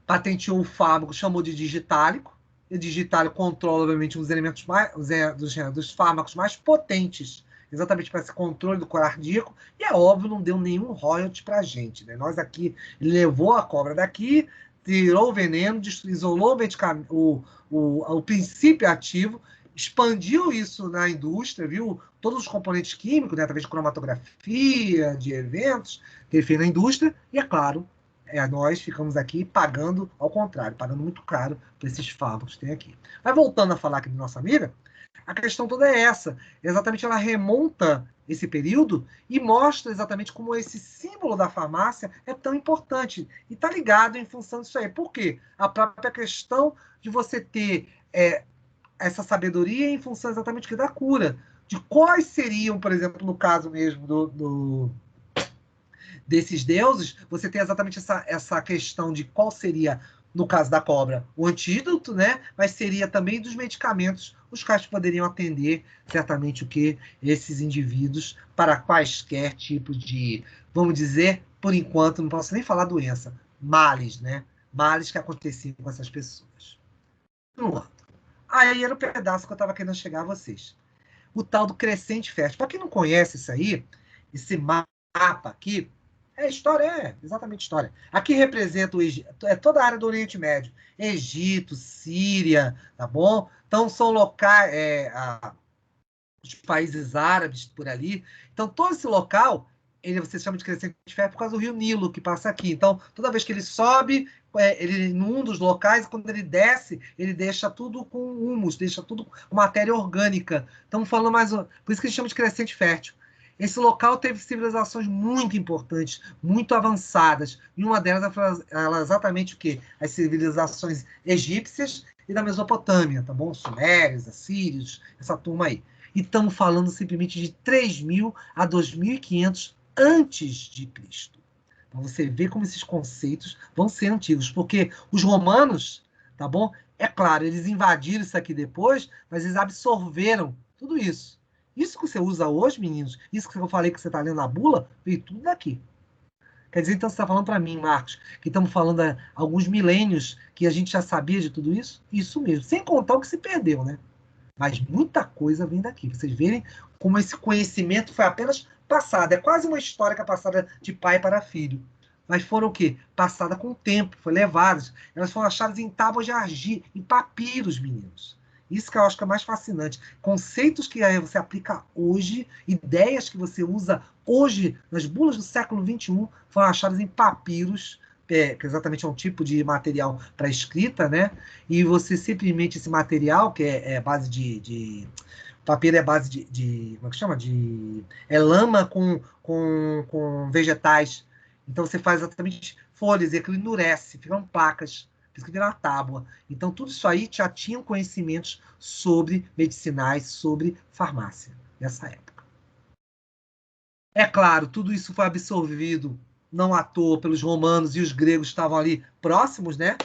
Patenteou o fármaco, chamou de digitálico. E o digitálico controla, obviamente, um dos elementos dos fármacos mais potentes, exatamente para esse controle do cardíaco. E é óbvio, não deu nenhum royalty para a gente. Né? Nós aqui, levou a cobra daqui, tirou o veneno, isolou o princípio ativo, expandiu isso na indústria, viu? Todos os componentes químicos, né, através de cromatografia, de eventos, que ele fez na indústria, e é claro, nós ficamos aqui pagando, ao contrário, pagando muito caro por esses fármacos que tem aqui. Mas voltando a falar aqui de nossa amiga, a questão toda é essa. Exatamente, ela remonta esse período e mostra exatamente como esse símbolo da farmácia é tão importante. E está ligado em função disso aí. Por quê? A própria questão de você ter essa sabedoria em função exatamente da cura. De quais seriam, por exemplo, no caso mesmo desses deuses, você tem exatamente essa questão de qual seria, no caso da cobra, o antídoto, né? Mas seria também dos medicamentos os quais poderiam atender certamente o que esses indivíduos para quaisquer tipos de, vamos dizer, por enquanto, não posso nem falar doença, males, né? Males que aconteciam com essas pessoas. Pronto. Aí era o pedaço que eu estava querendo chegar a vocês. O tal do crescente fértil. Para quem não conhece isso aí, esse mapa aqui, história, exatamente história. Aqui representa toda a área do Oriente Médio. Egito, Síria, tá bom? Então são locais, os países árabes por ali. Então todo esse local, você chama de crescente fértil por causa do rio Nilo que passa aqui. Então toda vez que ele sobe, ele num dos locais, quando ele desce, ele deixa tudo com humus, deixa tudo com matéria orgânica. Estamos falando por isso que a gente chama de crescente fértil. Esse local teve civilizações muito importantes, muito avançadas. E uma delas ela exatamente o quê? As civilizações egípcias e da Mesopotâmia, tá bom? Sumérios, assírios, essa turma aí. E estamos falando simplesmente de 3.000 a 2.500 antes de Cristo. Para você ver como esses conceitos vão ser antigos, porque os romanos, tá bom? É claro, eles invadiram isso aqui depois, mas eles absorveram tudo isso. Isso que você usa hoje, meninos, isso que eu falei que você está lendo na bula, veio tudo daqui. Quer dizer, então você está falando para mim, Marcos, que estamos falando há alguns milênios que a gente já sabia de tudo isso? Isso mesmo. Sem contar o que se perdeu, né? Mas muita coisa vem daqui. Vocês verem como esse conhecimento foi apenas passado. É quase uma história que é passada de pai para filho. Mas foram o quê? Passada com o tempo, foi levadas. Elas foram achadas em tábuas de argila, em papiros, meninos. Isso que eu acho que é mais fascinante. Conceitos que você aplica hoje, ideias que você usa hoje, nas bulas do século XXI, foram achadas em papiros, que exatamente é um tipo de material para escrita, né? E você simplesmente, esse material, que é base papiro é base como é que chama? É lama com vegetais. Então você faz exatamente folhas e aquilo endurece, ficam placas, por isso que vira uma tábua. Então tudo isso aí já tinham conhecimentos sobre medicinais, sobre farmácia, nessa época. É claro, tudo isso foi absorvido, não à toa, pelos romanos, e os gregos estavam ali próximos, né?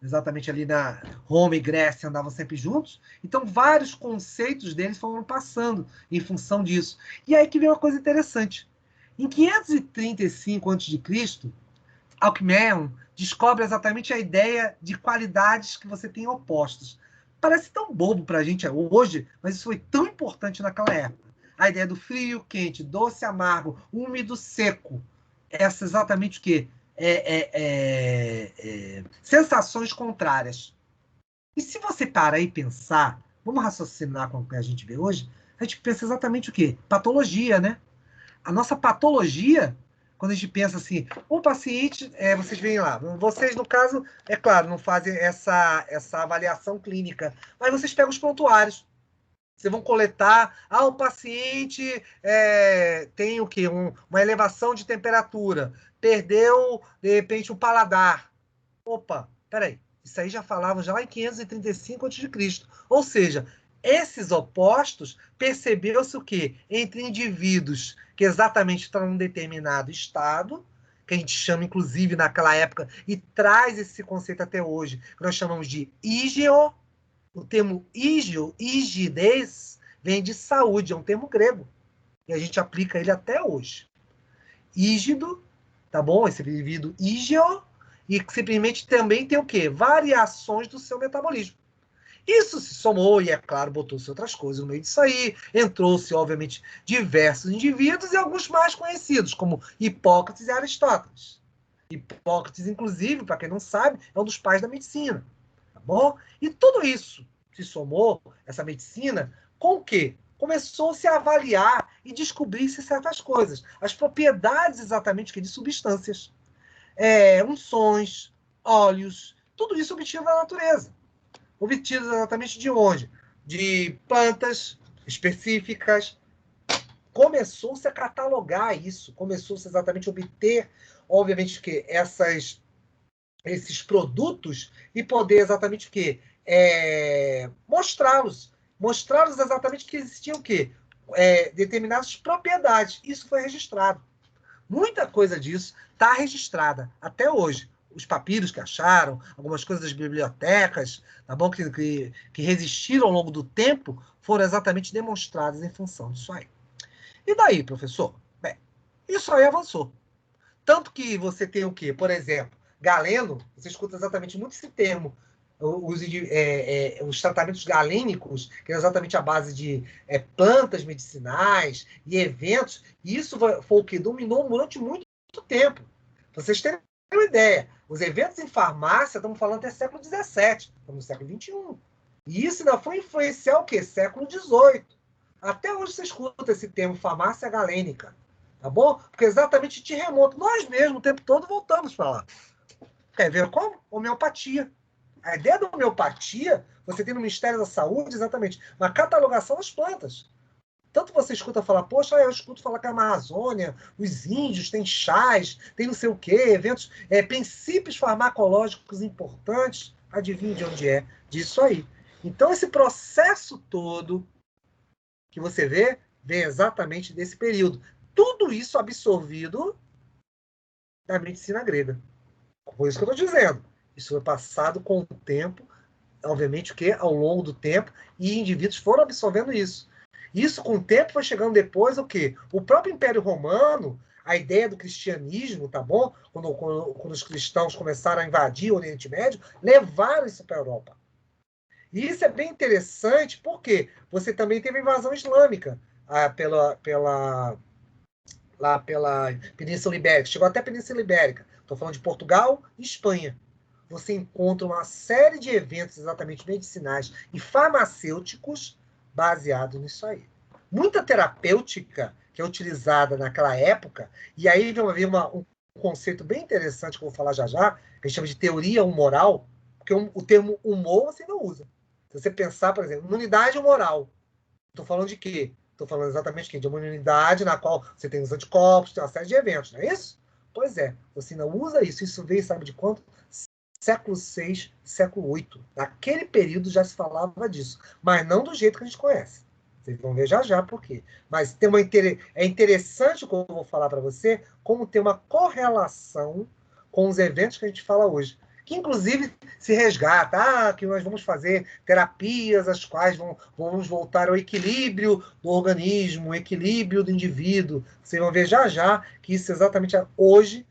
Exatamente ali na Roma e Grécia andavam sempre juntos. Então, vários conceitos deles foram passando em função disso. E aí que vem uma coisa interessante. Em 535 a.C., Alckmin descobre exatamente a ideia de qualidades que você tem opostas. Parece tão bobo para a gente hoje, mas isso foi tão importante naquela época. A ideia do frio, quente, doce, amargo, úmido, seco. Essa exatamente o quê? Sensações contrárias. E se você parar e pensar, vamos raciocinar com o que a gente vê hoje, a gente pensa exatamente o quê? Patologia, né? A nossa patologia, quando a gente pensa assim, o paciente, vocês veem lá, vocês, no caso, é claro, não fazem essa avaliação clínica, mas vocês pegam os prontuários. Vocês vão coletar, o paciente tem o quê? Uma elevação de temperatura, perdeu, de repente, o paladar. Opa, peraí, isso aí já falavam já lá em 535 a.C. Ou seja, esses opostos, percebeu-se o quê? Entre indivíduos que exatamente estão em um determinado estado, que a gente chama, inclusive, naquela época, e traz esse conceito até hoje, que nós chamamos de ígeo. O termo ígio, ígides, vem de saúde, é um termo grego. E a gente aplica ele até hoje. Ígido, tá bom? Esse indivíduo ígio, e simplesmente também tem o quê? Variações do seu metabolismo. Isso se somou, e é claro, botou-se outras coisas no meio disso aí, entrou-se, obviamente, diversos indivíduos e alguns mais conhecidos, como Hipócrates e Aristóteles. Hipócrates, inclusive, para quem não sabe, é um dos pais da medicina. Tá bom? E tudo isso se somou, essa medicina, com o quê? Começou-se a avaliar e descobrir-se certas coisas. As propriedades exatamente de substâncias. Unções, óleos, tudo isso obtido da natureza. Obtido exatamente de onde? De plantas específicas. Começou-se a catalogar isso, começou-se exatamente a obter, obviamente, que esses produtos e poder exatamente o quê? Mostrá-los. Mostrá-los exatamente que existiam o quê? Determinadas propriedades. Isso foi registrado. Muita coisa disso está registrada até hoje. Os papiros que acharam, algumas coisas das bibliotecas, tá bom? Que resistiram ao longo do tempo, foram exatamente demonstradas em função disso aí. E daí, professor? Bem, isso aí avançou. Tanto que você tem o quê? Por exemplo, Galeno, você escuta exatamente muito esse termo, os tratamentos galênicos, que é exatamente a base de plantas medicinais e eventos, e isso foi o que dominou durante muito tempo. Pra vocês terem uma ideia, os eventos em farmácia, estamos falando até século XVII, estamos no século XXI. E isso ainda foi influenciar o quê? Século XVIII. Até hoje você escuta esse termo farmácia galênica. Tá bom? Porque exatamente te remonta. Nós mesmos, o tempo todo, voltamos para lá. Quer ver como? Homeopatia. A ideia da homeopatia, você tem no Ministério da Saúde, exatamente, uma catalogação das plantas. Tanto você escuta falar, poxa, eu escuto falar que a Amazônia, os índios, tem chás, tem não sei o quê, eventos, princípios farmacológicos importantes. Adivinha de onde é? Disso aí. Então, esse processo todo que você vê, vem exatamente desse período. Tudo isso absorvido da medicina grega. Por isso que eu estou dizendo. Isso foi passado com o tempo, obviamente, que ao longo do tempo, e indivíduos foram absorvendo isso. Isso, com o tempo, foi chegando depois o quê? O próprio Império Romano, a ideia do cristianismo, tá bom? Quando os cristãos começaram a invadir o Oriente Médio, levaram isso para a Europa. E isso é bem interessante, porque você também teve a invasão islâmica lá pela Península Ibérica. Chegou até a Península Ibérica. Estou falando de Portugal e Espanha. Você encontra uma série de eventos exatamente medicinais e farmacêuticos baseados nisso aí. Muita terapêutica que é utilizada naquela época, e aí vai haver um conceito bem interessante que eu vou falar já, que a gente chama de teoria humoral, porque o termo humor você não usa. Se você pensar, por exemplo, imunidade humoral, estou falando de quê? Estou falando exatamente de uma imunidade na qual você tem os anticorpos, tem uma série de eventos, não é isso? Pois é, você não usa isso. Isso veio, sabe de quanto? Século VI, século VIII. Naquele período já se falava disso, mas não do jeito que a gente conhece. Vocês vão ver já por quê. Mas é interessante, como eu vou falar para você, como tem uma correlação com os eventos que a gente fala hoje. Que, inclusive, se resgata, que nós vamos fazer terapias, as quais vamos voltar ao equilíbrio do organismo, o equilíbrio do indivíduo. Vocês vão ver já que isso exatamente hoje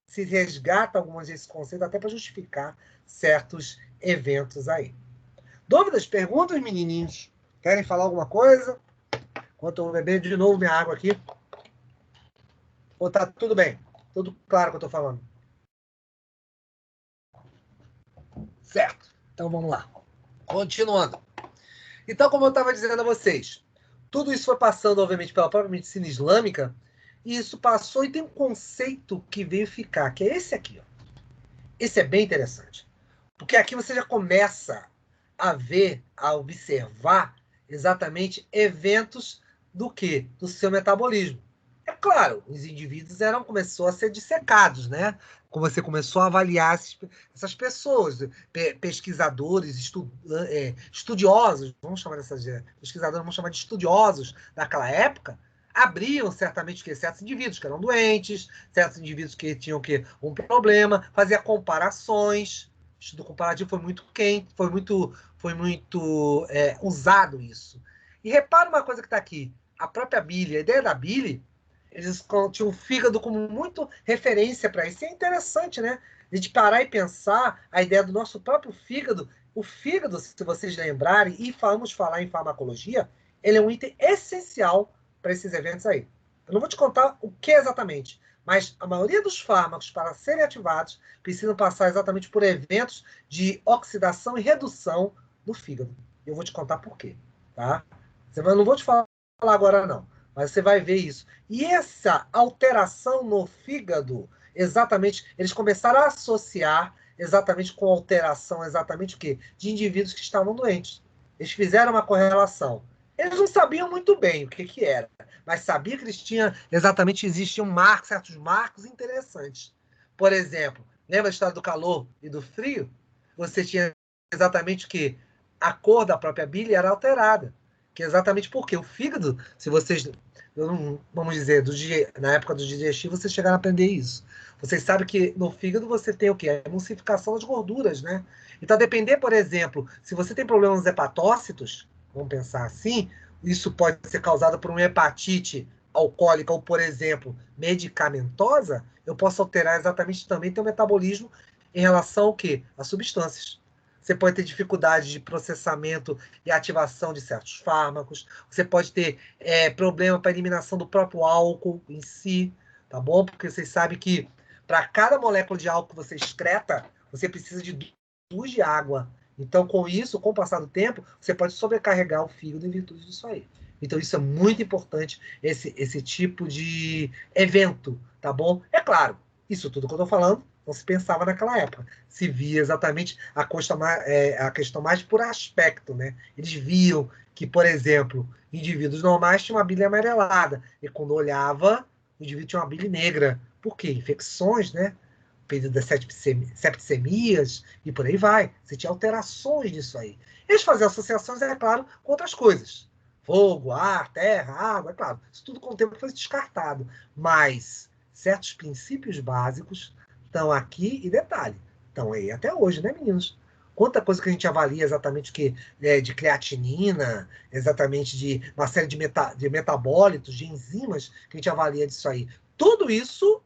se resgata algumas desses conceitos, até para justificar certos eventos aí. Dúvidas? Perguntas, menininhos? Querem falar alguma coisa? Enquanto eu beber de novo minha água aqui. Ou tá tudo bem? Tudo claro que eu estou falando? Certo. Então vamos lá. Continuando. Então, como eu estava dizendo a vocês, tudo isso foi passando, obviamente, pela própria medicina islâmica, e isso passou e tem um conceito que veio ficar, que é esse aqui. Ó. Esse é bem interessante. Porque aqui você já começa a ver, a observar exatamente eventos do quê? Do seu metabolismo. É claro, os indivíduos começou a ser dissecados, né? Como você começou a avaliar essas pessoas, pesquisadores, estudiosos, vamos chamar dessas pesquisadores, vamos chamar de estudiosos daquela época, abriam certamente certos indivíduos que eram doentes, certos indivíduos que tinham um problema, fazia comparações. O estudo comparativo foi muito quente, foi muito usado isso. E repara uma coisa que está aqui, a própria bile, a ideia da bile, eles tinham o fígado como muito referência para isso. E é interessante, né? A gente parar e pensar a ideia do nosso próprio fígado. O fígado, se vocês lembrarem, e vamos falar em farmacologia, ele é um item essencial para esses eventos aí. Eu não vou te contar o que exatamente, mas a maioria dos fármacos, para serem ativados, precisam passar exatamente por eventos de oxidação e redução do fígado. Eu vou te contar por quê, tá? Eu não vou te falar agora, não. Mas você vai ver isso. E essa alteração no fígado, exatamente, eles começaram a associar exatamente com alteração, exatamente o quê? De indivíduos que estavam doentes. Eles fizeram uma correlação. Eles não sabiam muito bem o que era, mas sabiam que eles tinham, exatamente, existiam certos marcos interessantes. Por exemplo, lembra a história do calor e do frio? Você tinha exatamente o quê? A cor da própria bile era alterada. Que é exatamente porque o fígado, se vocês, vamos dizer, na época do digestivo, vocês chegaram a aprender isso. Vocês sabem que no fígado você tem o quê? A emulsificação das gorduras, né? Então, depender, por exemplo, se você tem problemas hepatócitos, vamos pensar assim, isso pode ser causado por uma hepatite alcoólica ou, por exemplo, medicamentosa, eu posso alterar exatamente também teu metabolismo em relação ao quê? Às substâncias. Você pode ter dificuldade de processamento e ativação de certos fármacos. Você pode ter problema para eliminação do próprio álcool em si, tá bom? Porque vocês sabem que para cada molécula de álcool que você excreta, você precisa de 2 de água. Então, com isso, com o passar do tempo, você pode sobrecarregar o fígado em virtude disso aí. Então, isso é muito importante, esse tipo de evento, tá bom? É claro, isso tudo que eu estou falando não se pensava naquela época. Se via exatamente a questão mais por aspecto, né? Eles viam que, por exemplo, indivíduos normais tinham uma bile amarelada. E quando olhava, o indivíduo tinha uma bile negra. Por quê? Infecções, né? Período das septicemias e por aí vai. Você tinha alterações disso aí. Eles faziam associações, é claro, com outras coisas. Fogo, ar, terra, água, é claro. Isso tudo com o tempo foi descartado. Mas certos princípios básicos estão aqui, e detalhe, estão aí até hoje, né, meninos? Quanta coisa que a gente avalia exatamente de creatinina, exatamente de uma série de metabólitos, de enzimas, que a gente avalia disso aí. Tudo isso,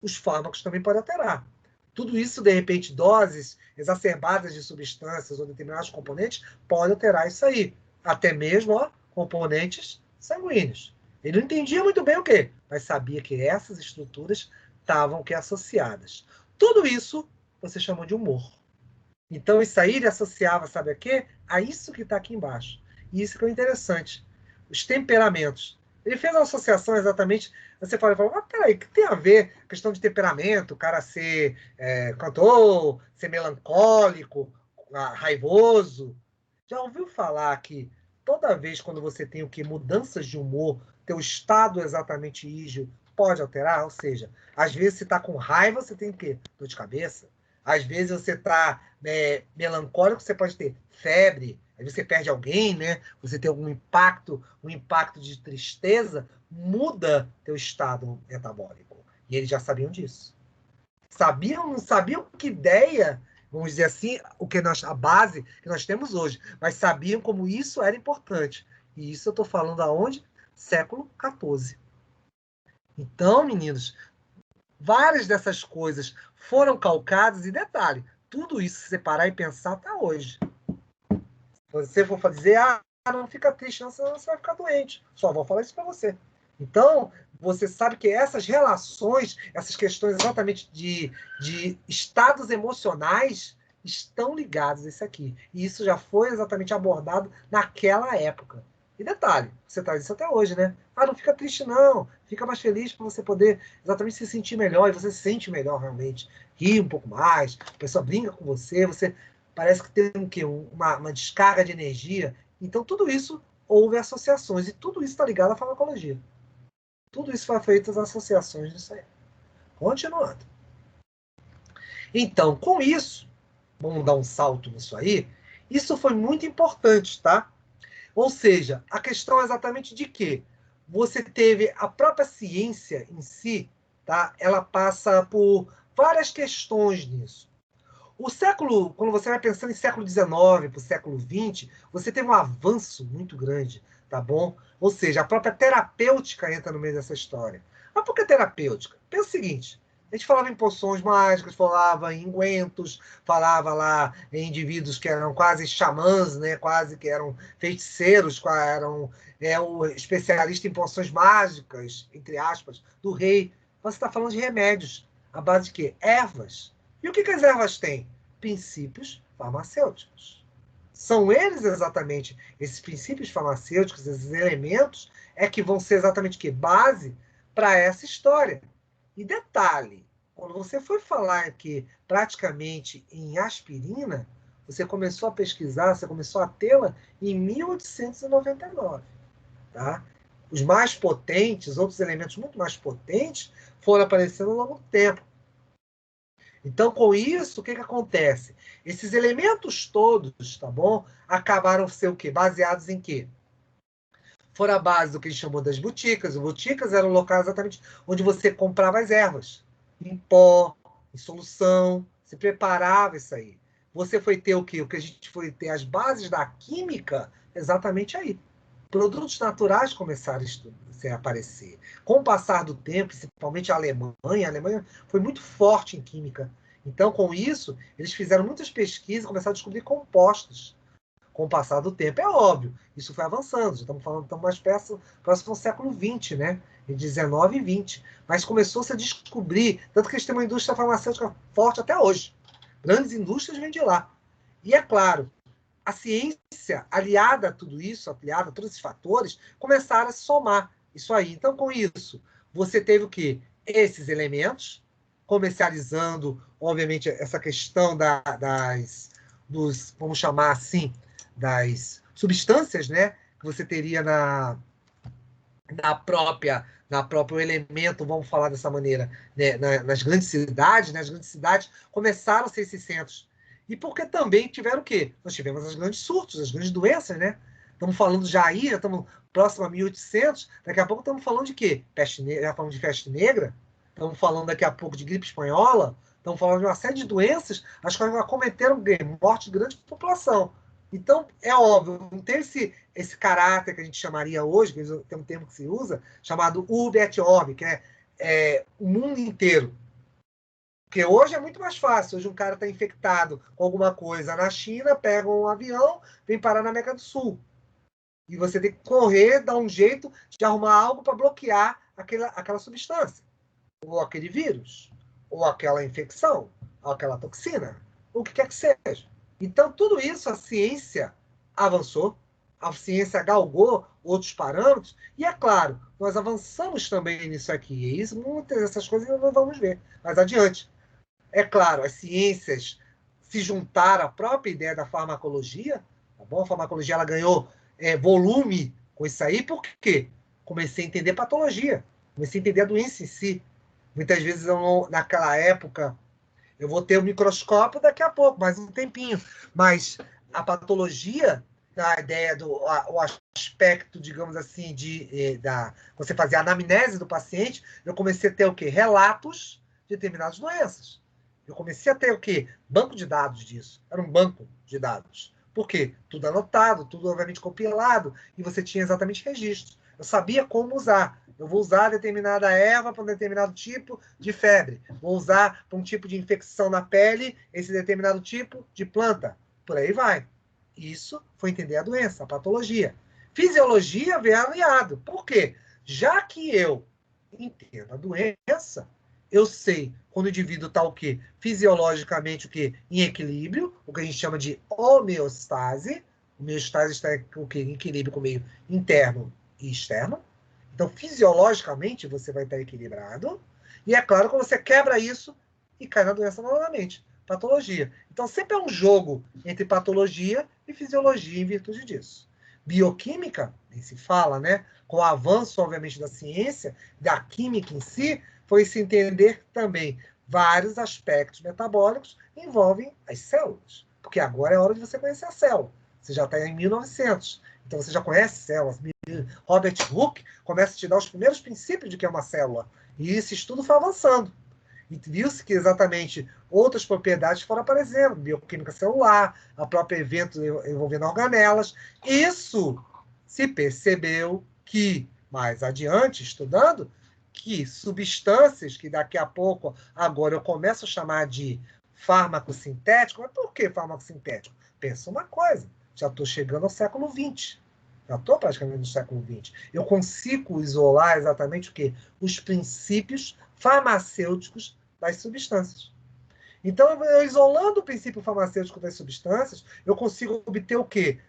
os fármacos também podem alterar. Tudo isso, de repente, doses exacerbadas de substâncias ou determinados componentes, podem alterar isso aí. Até mesmo, componentes sanguíneos. Ele não entendia muito bem o quê, mas sabia que essas estruturas estavam associadas. Tudo isso você chamou de humor. Então, isso aí ele associava, sabe a quê? A isso que está aqui embaixo. E isso que é interessante. Os temperamentos. Ele fez uma associação exatamente. Você fala, peraí, o que tem a ver a questão de temperamento? O cara ser cantor, ser melancólico, raivoso. Já ouviu falar que toda vez quando você tem mudanças de humor, teu estado exatamente ígio pode alterar? Ou seja, às vezes você está com raiva, você tem o quê? Dor de cabeça. Às vezes você está melancólico, você pode ter febre. Às vezes você perde alguém, né? Você tem algum impacto, um impacto de tristeza, muda teu estado metabólico. E eles já sabiam disso. Não sabiam que ideia, vamos dizer assim, a base que nós temos hoje, mas sabiam como isso era importante. E isso eu estou falando aonde? Século XIV. Então, meninos, várias dessas coisas foram calcadas, e detalhe, tudo isso, se separar e pensar, está hoje. você for dizer, não fica triste, não, senão você vai ficar doente. Só vou falar isso para você. Então, você sabe que essas relações, essas questões exatamente de estados emocionais estão ligados a isso aqui. E isso já foi exatamente abordado naquela época. E detalhe, você traz isso até hoje, né? Não fica triste não, fica mais feliz para você poder exatamente se sentir melhor, e você se sente melhor realmente. Ri um pouco mais, a pessoa brinca com você, você parece que tem um quê? Uma descarga de energia. Então tudo isso houve associações, e tudo isso está ligado à farmacologia. Tudo isso foi feito as associações disso aí. Continuando. Então, com isso, vamos dar um salto nisso aí, isso foi muito importante, tá? Ou seja, a questão é exatamente de quê? Você teve a própria ciência em si, tá? Ela passa por várias questões nisso. O século, quando você vai pensando em século XIX para o século XX, você teve um avanço muito grande, tá bom? Ou seja, a própria terapêutica entra no meio dessa história. Mas por que terapêutica? Pensa o seguinte, a gente falava em poções mágicas, falava em ungüentos, falava lá em indivíduos que eram quase xamãs, né? Quase que eram feiticeiros, eram o especialista em poções mágicas, entre aspas, do rei. Você está falando de remédios, à base de quê? Ervas. E o que as ervas têm? Princípios farmacêuticos. São eles exatamente, esses princípios farmacêuticos, esses elementos, é que vão ser exatamente que base para essa história. E detalhe, quando você foi falar aqui praticamente em aspirina, você começou a pesquisar, você começou a tê-la em 1899. Tá? Os mais potentes, outros elementos muito mais potentes, foram aparecendo ao longo do tempo. Então, com isso, o que acontece? Esses elementos todos, tá bom? Acabaram ser o quê? Baseados em quê? Foram a base do que a gente chamou das boticas. As boticas eram locais exatamente onde você comprava as ervas. Em pó, em solução, se preparava isso aí. Você foi ter o quê? O que a gente foi ter as bases da química exatamente aí. Produtos naturais começaram a aparecer. Com o passar do tempo, principalmente a Alemanha foi muito forte em química. Então, com isso, eles fizeram muitas pesquisas e começaram a descobrir compostos. Com o passar do tempo, é óbvio, isso foi avançando. Já estamos falando mais próximo ao século XX, né? Em 19 e 20. Mas começou-se a descobrir, tanto que eles têm uma indústria farmacêutica forte até hoje. Grandes indústrias vêm de lá. E é claro, a ciência, aliada a tudo isso, aliada a todos esses fatores, começaram a se somar isso aí. Então, com isso, você teve o quê? Esses elementos, comercializando, obviamente, essa questão dos, vamos chamar assim, das substâncias, né, que você teria na próprio elemento, vamos falar dessa maneira, né, nas grandes cidades, né, as grandes cidades começaram a ser esses centros. E porque também tiveram o quê? Nós tivemos os grandes surtos, as grandes doenças, né? Estamos falando já aí, já estamos próximo a 1800, daqui a pouco estamos falando de quê? Peste negra, já falamos de peste negra, estamos falando daqui a pouco de gripe espanhola, estamos falando de uma série de doenças, as quais acometeram morte de grande população. Então, é óbvio, não tem esse caráter que a gente chamaria hoje, que tem um termo que se usa, chamado urbe et orbe, que é o mundo inteiro. Porque hoje é muito mais fácil. Hoje um cara está infectado com alguma coisa na China, pega um avião, vem parar na América do Sul. E você tem que correr, dar um jeito de arrumar algo para bloquear aquela substância. Ou aquele vírus, ou aquela infecção, ou aquela toxina, o que quer que seja. Então, tudo isso, a ciência avançou, a ciência galgou outros parâmetros, e é claro, nós avançamos também nisso aqui. E isso, muitas dessas coisas nós vamos ver mais adiante. É claro, as ciências se juntaram à própria ideia da farmacologia, tá bom? A farmacologia ela ganhou volume com isso aí, por quê? Comecei a entender patologia, comecei a entender a doença em si. Muitas vezes, naquela época, eu vou ter o microscópio daqui a pouco, mais um tempinho. Mas a patologia, a ideia o aspecto, digamos assim, você fazer a anamnese do paciente, eu comecei a ter o quê? Relatos de determinadas doenças. Eu comecei a ter o quê? Banco de dados disso. Era um banco de dados. Por quê? Tudo anotado, tudo obviamente compilado, e você tinha exatamente registros. Eu sabia como usar. Eu vou usar determinada erva para um determinado tipo de febre. Vou usar para um tipo de infecção na pele esse determinado tipo de planta. Por aí vai. Isso foi entender a doença, a patologia. Fisiologia vem aliado. Por quê? Já que eu entendo a doença, eu sei quando o indivíduo está o quê? Fisiologicamente o quê? Em equilíbrio, o que a gente chama de homeostase. Homeostase está o quê? Em equilíbrio com o meio interno e externo. Então, fisiologicamente, você vai estar equilibrado. E é claro que você quebra isso e cai na doença novamente. Patologia. Então, sempre é um jogo entre patologia e fisiologia em virtude disso. Bioquímica, nem se fala, né? Com o avanço, obviamente, da ciência, da química em si, foi se entender também vários aspectos metabólicos que envolvem as células. Porque agora é hora de você conhecer a célula. Você já está em 1900. Então, você já conhece células. Robert Hooke começa a te dar os primeiros princípios de que é uma célula. E esse estudo foi avançando. E viu-se que exatamente outras propriedades foram aparecendo, bioquímica celular, a própria evento envolvendo organelas. Isso se percebeu que, mais adiante, estudando, que substâncias que daqui a pouco, agora eu começo a chamar de fármaco sintético. Mas por que fármaco sintético? Pensa uma coisa, já estou chegando ao século XX. Já estou praticamente no século XX. Eu consigo isolar exatamente o quê? Os princípios farmacêuticos das substâncias. Então, eu isolando o princípio farmacêutico das substâncias, eu consigo obter o quê?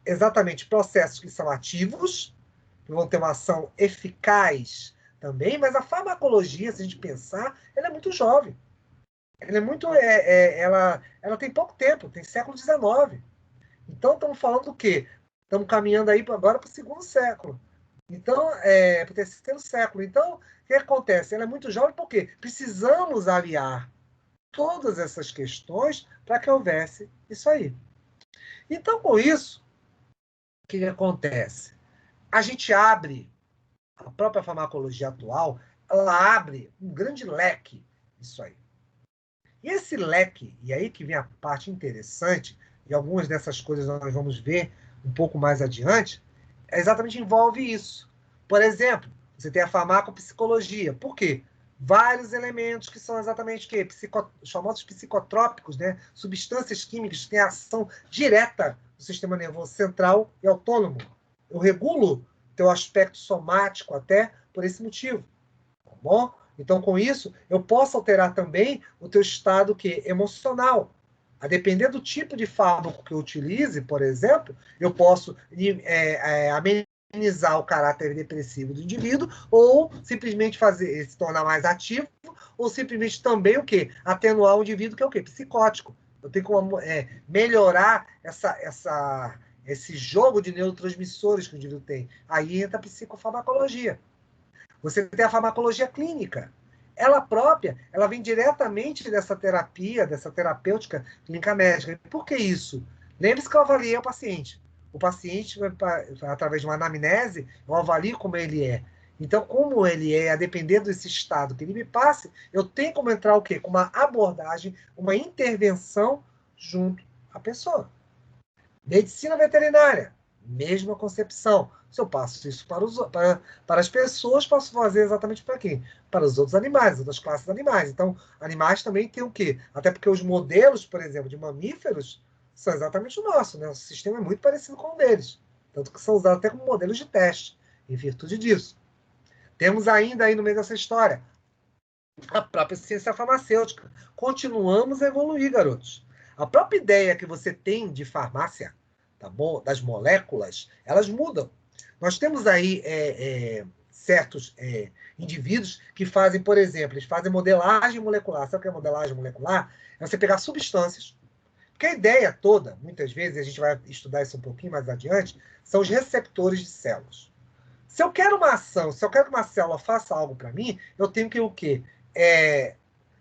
Exatamente processos que são ativos, que vão ter uma ação eficaz também, mas a farmacologia, se a gente pensar, ela é muito jovem. Ela é muito, ela tem pouco tempo, tem século XIX. Então, estamos falando do quê? Estamos caminhando aí agora para o segundo século. Então, para o terceiro século. Então, o que acontece? Ela é muito jovem porque precisamos aliar todas essas questões para que houvesse isso aí. Então, com isso, o que acontece? A gente abre, a própria farmacologia atual, ela abre um grande leque disso aí. E esse leque, e aí que vem a parte interessante, e algumas dessas coisas nós vamos ver um pouco mais adiante, exatamente envolve isso. Por exemplo, você tem a farmacopsicologia. Por quê? Vários elementos que são exatamente o quê? Os famosos psicotrópicos, né? Substâncias químicas que têm ação direta no sistema nervoso central e autônomo. Eu regulo teu aspecto somático até por esse motivo. Tá bom? Então, com isso, eu posso alterar também o teu estado emocional. A depender do tipo de fármaco que eu utilize, por exemplo, eu posso amenizar o caráter depressivo do indivíduo, ou simplesmente fazer se tornar mais ativo, ou simplesmente também o quê? Atenuar o indivíduo, que é o quê? Psicótico. Eu tenho como melhorar esse jogo de neurotransmissores que o indivíduo tem. Aí entra a psicofarmacologia. Você tem a farmacologia clínica. Ela própria, ela vem diretamente dessa terapia, dessa terapêutica clínica médica. Por que isso? Lembre-se que eu avaliei o paciente. O paciente, através de uma anamnese, eu avalio como ele é. Então, como ele é, a depender desse estado que ele me passe, eu tenho como entrar o quê? Com uma abordagem, uma intervenção junto à pessoa. Medicina veterinária, mesma concepção. Se eu passo isso para as pessoas, posso fazer exatamente para quem? Para os outros animais, outras classes de animais. Então, animais também têm o quê? Até porque os modelos, por exemplo, de mamíferos são exatamente o nosso, né? O sistema é muito parecido com o deles. Tanto que são usados até como modelos de teste, em virtude disso. Temos ainda aí no meio dessa história a própria ciência farmacêutica. Continuamos a evoluir, garotos. A própria ideia que você tem de farmácia, tá bom? Das moléculas, elas mudam. Nós temos aí certos indivíduos que fazem, por exemplo, eles fazem modelagem molecular. Sabe o que é modelagem molecular? É você pegar substâncias. Porque a ideia toda, muitas vezes, a gente vai estudar isso um pouquinho mais adiante, são os receptores de células. Se eu quero uma ação, se eu quero que uma célula faça algo para mim, eu tenho que o quê?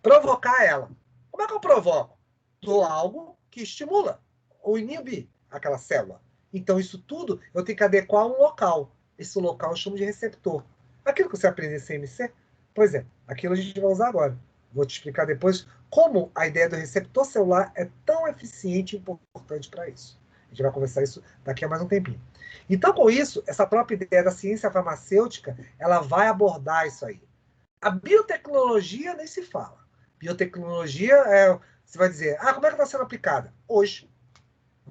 Provocar ela. Como é que eu provoco? Dou algo que estimula ou inibe aquela célula. Então, isso tudo eu tenho que adequar um local. Esse local eu chamo de receptor. Aquilo que você aprende em CMC, pois é, aquilo a gente vai usar agora. Vou te explicar depois como a ideia do receptor celular é tão eficiente e importante para isso. A gente vai conversar isso daqui a mais um tempinho. Então, com isso, essa própria ideia da ciência farmacêutica, ela vai abordar isso aí. A biotecnologia nem se fala. Biotecnologia você vai dizer, como é que está sendo aplicada? Hoje.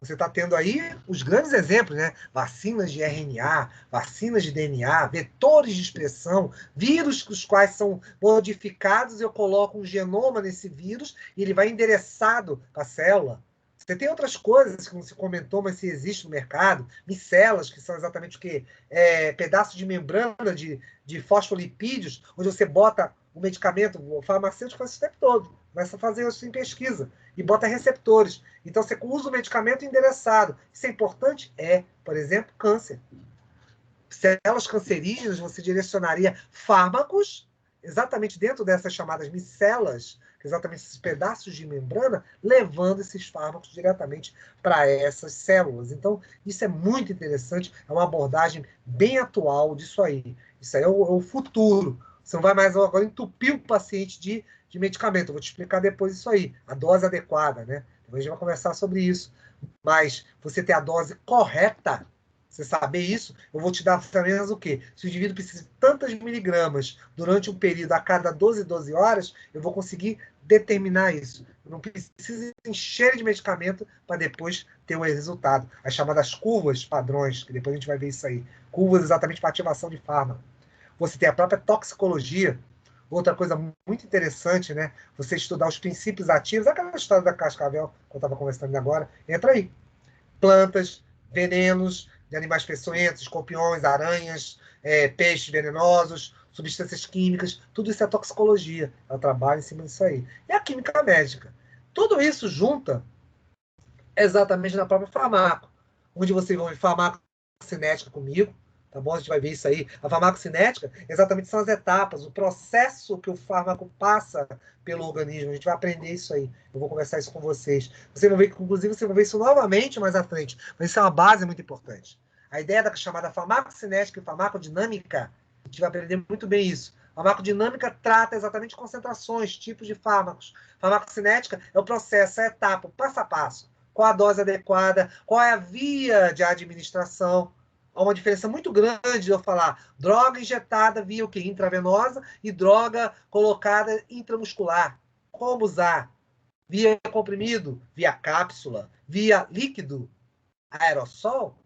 Você está tendo aí os grandes exemplos, né? Vacinas de RNA, vacinas de DNA, vetores de expressão, vírus os quais são modificados, eu coloco um genoma nesse vírus e ele vai endereçado para a célula. Você tem outras coisas que não se comentou, mas se existe no mercado, micelas, que são exatamente o quê? Pedaços de membrana de fosfolipídios, onde você bota o medicamento, o farmacêutico faz isso o tempo todo, começa a fazer isso em pesquisa, e bota receptores. Então, você usa o medicamento endereçado. Isso é importante? Por exemplo, câncer. Células cancerígenas, você direcionaria fármacos exatamente dentro dessas chamadas micelas, exatamente esses pedaços de membrana, levando esses fármacos diretamente para essas células. Então, isso é muito interessante, é uma abordagem bem atual disso aí. Isso aí é o futuro. Você não vai mais agora entupir o paciente de medicamento. Eu vou te explicar depois isso aí, a dose adequada, né? Depois a gente vai conversar sobre isso. Mas você ter a dose correta, você saber isso, eu vou te dar apenas o quê? Se o indivíduo precisa de tantas miligramas durante um período a cada 12 horas, eu vou conseguir determinar isso. Eu não preciso encher de medicamento para depois ter um resultado. As chamadas curvas padrões, que depois a gente vai ver isso aí. Curvas exatamente para ativação de fármaco. Você tem a própria toxicologia. Outra coisa muito interessante, né? Você estudar os princípios ativos. Aquela história da cascavel que eu estava conversando agora. Entra aí. Plantas, venenos de animais peçonhentos, escorpiões, aranhas, peixes venenosos, substâncias químicas, tudo isso é toxicologia. É o trabalho em cima disso aí. E a química médica. Tudo isso junta exatamente na própria farmaco, onde vocês vão ver farmacocinética comigo, tá bom? A gente vai ver isso aí. A farmacocinética exatamente são as etapas, o processo que o fármaco passa pelo organismo. A gente vai aprender isso aí. Eu vou conversar isso com vocês. Vocês vão ver que, inclusive, vocês vão ver isso novamente mais à frente. Mas isso é uma base muito importante. A ideia da chamada farmacocinética e farmacodinâmica, a gente vai aprender muito bem isso. A farmacodinâmica trata exatamente de concentrações, tipos de fármacos. Farmacocinética é o processo, é a etapa, passo a passo. Qual a dose adequada, qual é a via de administração. Há uma diferença muito grande de eu falar droga injetada via o quê? Intravenosa e droga colocada intramuscular. Como usar? Via comprimido, via cápsula, via líquido, aerossol.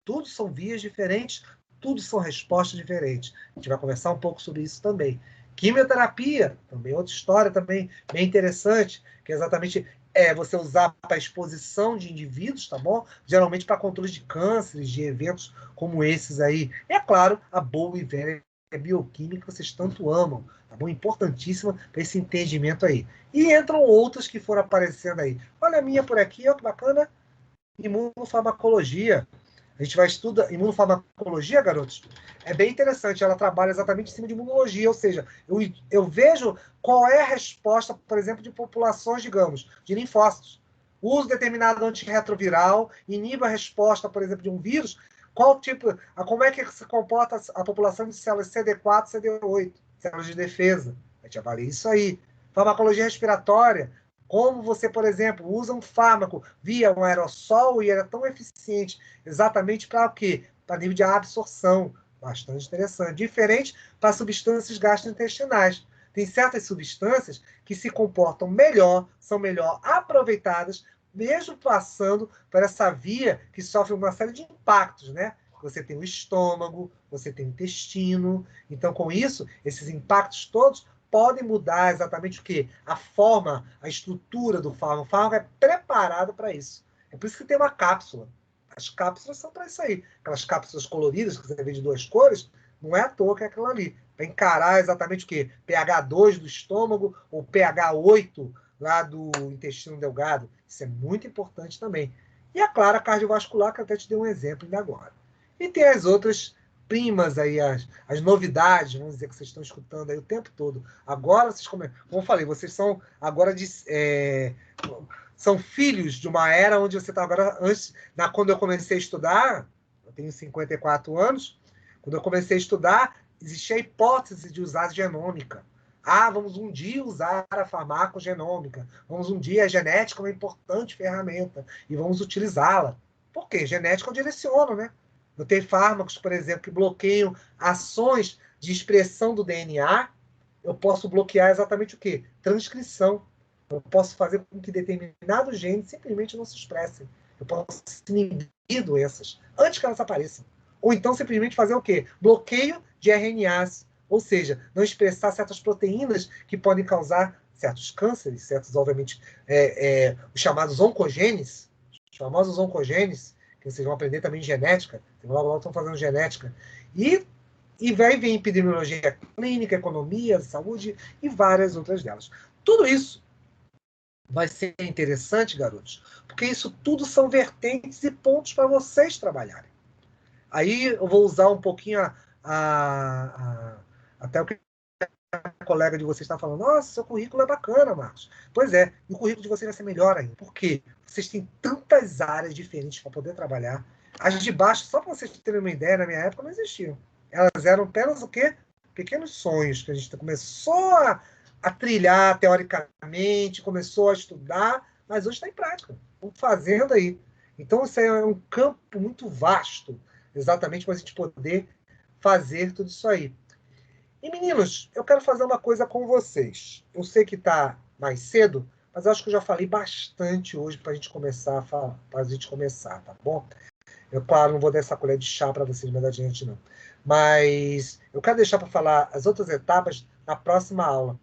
Tudo são vias diferentes, tudo são respostas diferentes. A gente vai conversar um pouco sobre isso também. Quimioterapia, também outra história também bem interessante, que é exatamente você usar para exposição de indivíduos, tá bom? Geralmente para controle de cânceres, de eventos como esses aí. E, é claro, a boa e velha bioquímica que vocês tanto amam, tá bom? Importantíssima para esse entendimento aí. E entram outras que foram aparecendo aí. Olha a minha por aqui, ó, que bacana. Imunofarmacologia. A gente vai estudar imunofarmacologia, garotos. É bem interessante. Ela trabalha exatamente em cima de imunologia, ou seja, eu vejo qual é a resposta, por exemplo, de populações, digamos, de linfócitos. Uso determinado antirretroviral, inibe a resposta, por exemplo, de um vírus. Como é que se comporta a população de células CD4, CD8, células de defesa? A gente avalia isso aí. Farmacologia respiratória. Como você, por exemplo, usa um fármaco via um aerossol e ele é tão eficiente exatamente para o quê? Para nível de absorção. Bastante interessante. Diferente para substâncias gastrointestinais. Tem certas substâncias que se comportam melhor, são melhor aproveitadas, mesmo passando por essa via que sofre uma série de impactos, né? Você tem o estômago, você tem o intestino. Então, com isso, esses impactos todos podem mudar exatamente o quê? A forma, a estrutura do fármaco. O fármaco é preparado para isso. É por isso que tem uma cápsula. As cápsulas são para isso aí. Aquelas cápsulas coloridas que você vê de duas cores, não é à toa que é aquilo ali. Para encarar exatamente o quê? pH 2 do estômago ou pH 8 lá do intestino delgado. Isso é muito importante também. E, é claro, a cardiovascular, que eu até te dei um exemplo ainda agora. E tem as outras primas aí, as novidades, vamos dizer, que vocês estão escutando aí o tempo todo. Agora, vocês, como eu falei, vocês são agora são filhos de uma era onde você está agora, quando eu comecei a estudar, eu tenho 54 anos, quando eu comecei a estudar, existia a hipótese de usar a genômica. Vamos um dia usar a farmacogenômica, vamos um dia, a genética é uma importante ferramenta, e vamos utilizá-la. Por quê? Genética eu direciono, né? Eu tenho fármacos, por exemplo, que bloqueiam ações de expressão do DNA. Eu posso bloquear exatamente o quê? Transcrição. Eu posso fazer com que determinados genes simplesmente não se expressem. Eu posso inibir doenças antes que elas apareçam. Ou então simplesmente fazer o quê? Bloqueio de RNAs, ou seja, não expressar certas proteínas que podem causar certos cânceres, certos, obviamente, os chamados oncogenes, os famosos oncogenes, que vocês vão aprender também em genética, logo estão fazendo genética, e vai vir epidemiologia clínica, economia, saúde e várias outras delas. Tudo isso vai ser interessante, garotos, porque isso tudo são vertentes e pontos para vocês trabalharem. Aí eu vou usar um pouquinho até o que a colega de vocês está falando. Nossa, seu currículo é bacana, Marcos. Pois é, e o currículo de vocês vai ser melhor ainda. Por quê? Vocês têm tantas áreas diferentes para poder trabalhar. As de baixo, só para vocês terem uma ideia, na minha época não existiam. Elas eram apenas o quê? Pequenos sonhos que a gente começou a trilhar teoricamente, começou a estudar, mas hoje está em prática. Estamos fazendo aí. Então, isso é um campo muito vasto, exatamente para a gente poder fazer tudo isso aí. E, meninos, eu quero fazer uma coisa com vocês. Eu sei que está mais cedo, mas eu acho que eu já falei bastante hoje para a gente começar, tá bom? Eu, claro, não vou dar essa colher de chá para vocês mais adiante, não. Mas eu quero deixar para falar as outras etapas na próxima aula.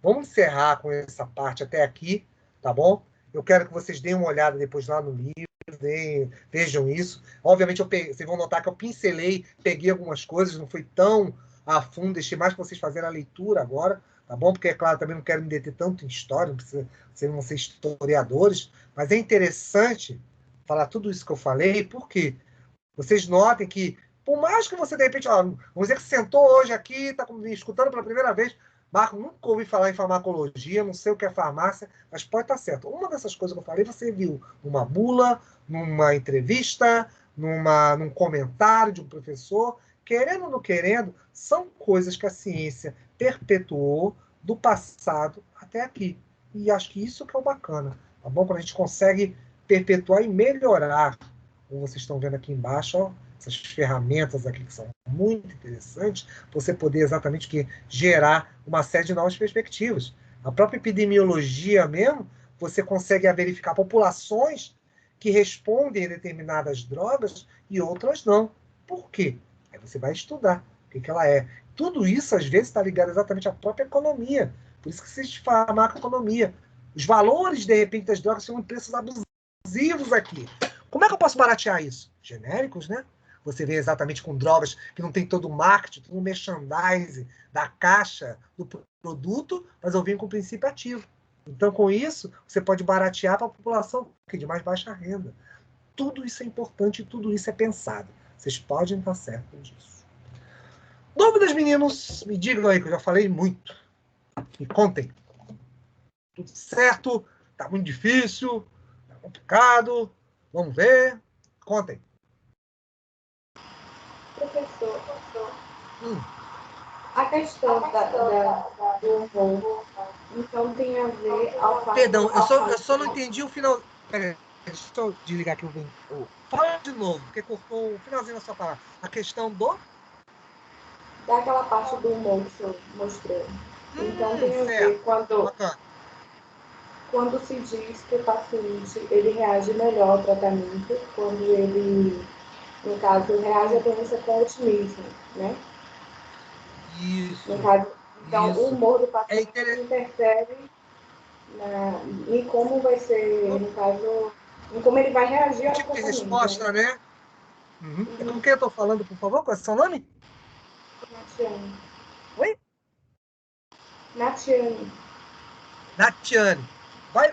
Vamos encerrar com essa parte até aqui, tá bom? Eu quero que vocês deem uma olhada depois lá no livro, vejam isso. Obviamente, vocês vão notar que eu pincelei, peguei algumas coisas, não fui tão a fundo, deixei mais para vocês fazerem a leitura agora, tá bom? Porque, é claro, também não quero me deter tanto em história, não precisa, vocês não vão ser historiadores, mas é interessante falar tudo isso que eu falei, porque vocês notem que, por mais que você, de repente, vamos dizer que sentou hoje aqui, está me escutando pela primeira vez, Marco, nunca ouvi falar em farmacologia, não sei o que é farmácia, mas pode estar certo. Uma dessas coisas que eu falei, você viu numa bula, numa entrevista, num comentário de um professor, querendo ou não querendo, são coisas que a ciência perpetuou do passado até aqui. E acho que isso que é o bacana, tá bom? Quando a gente consegue perpetuar e melhorar, como vocês estão vendo aqui embaixo, ó, essas ferramentas aqui que são muito interessantes, você poder exatamente que gerar uma série de novas perspectivas. A própria epidemiologia mesmo, você consegue verificar populações que respondem a determinadas drogas e outras não. Por quê? Aí você vai estudar o que ela é. Tudo isso, às vezes, está ligado exatamente à própria economia. Por isso que existe farmacoeconomia. Os valores, de repente, das drogas são preços abusivos aqui. Como é que eu posso baratear isso? Genéricos, né? Você vê exatamente com drogas que não tem todo o marketing, todo o merchandising da caixa do produto, mas eu venho com o princípio ativo. Então, com isso, você pode baratear para a população de mais baixa renda. Tudo isso é importante e tudo isso é pensado. Vocês podem estar certos disso. Dúvidas, meninos? Me digam aí, que eu já falei muito. Me contem. Tudo certo? Está muito difícil? Está complicado? Vamos ver? Contem. Professor, a questão do humor, então tem a ver ao fato... Perdão, eu só não entendi o final... Peraí, deixa eu desligar aqui o... Fala de novo, porque cortou o finalzinho da sua palavra. A questão daquela parte do humor que o senhor mostrou. Então tem a ver quando se diz que o paciente ele reage melhor ao tratamento, quando ele, no caso, reage apenas com otimismo, né? Isso. No caso, então, isso. O humor do paciente interfere em como vai ser, no caso, em como ele vai reagir ao tipo de tratamento. resposta, né? Uhum. Com quem eu estou falando, por favor? Qual é o seu nome? Natiane. Oi? Natiane. Natiane.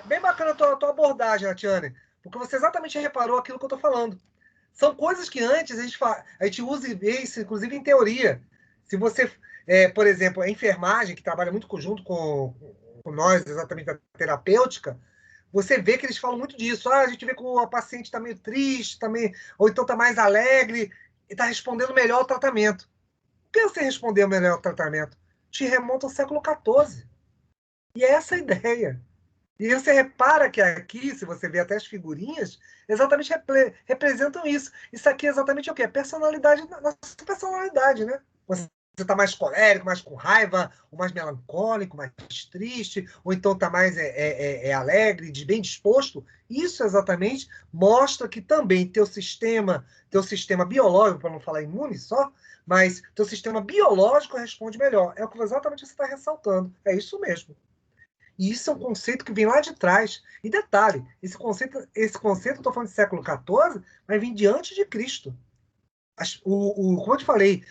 Bem bacana a tua abordagem, Natiane, porque você exatamente reparou aquilo que eu estou falando. São coisas que antes a gente usa e vê isso, inclusive em teoria. Se você, por exemplo, a enfermagem, que trabalha muito junto com nós, exatamente da terapêutica, você vê que eles falam muito disso. A gente vê que o paciente está meio triste, ou então está mais alegre, e está respondendo melhor ao tratamento. Por que você respondeu melhor ao tratamento? Te remonta ao século XIV. E é essa a ideia. E você repara que aqui, se você vê até as figurinhas, exatamente representam isso. Isso aqui é exatamente o quê? A personalidade, nossa personalidade, né? Você está mais colérico, mais com raiva, ou mais melancólico, mais triste, ou então está mais alegre, bem disposto. Isso exatamente mostra que também teu sistema biológico, para não falar imune só, mas teu sistema biológico responde melhor. É o que exatamente você está ressaltando. É isso mesmo. E isso é um conceito que vem lá de trás. E detalhe, esse conceito eu estou falando do século XIV, mas vem de antes de Cristo. Como eu te falei,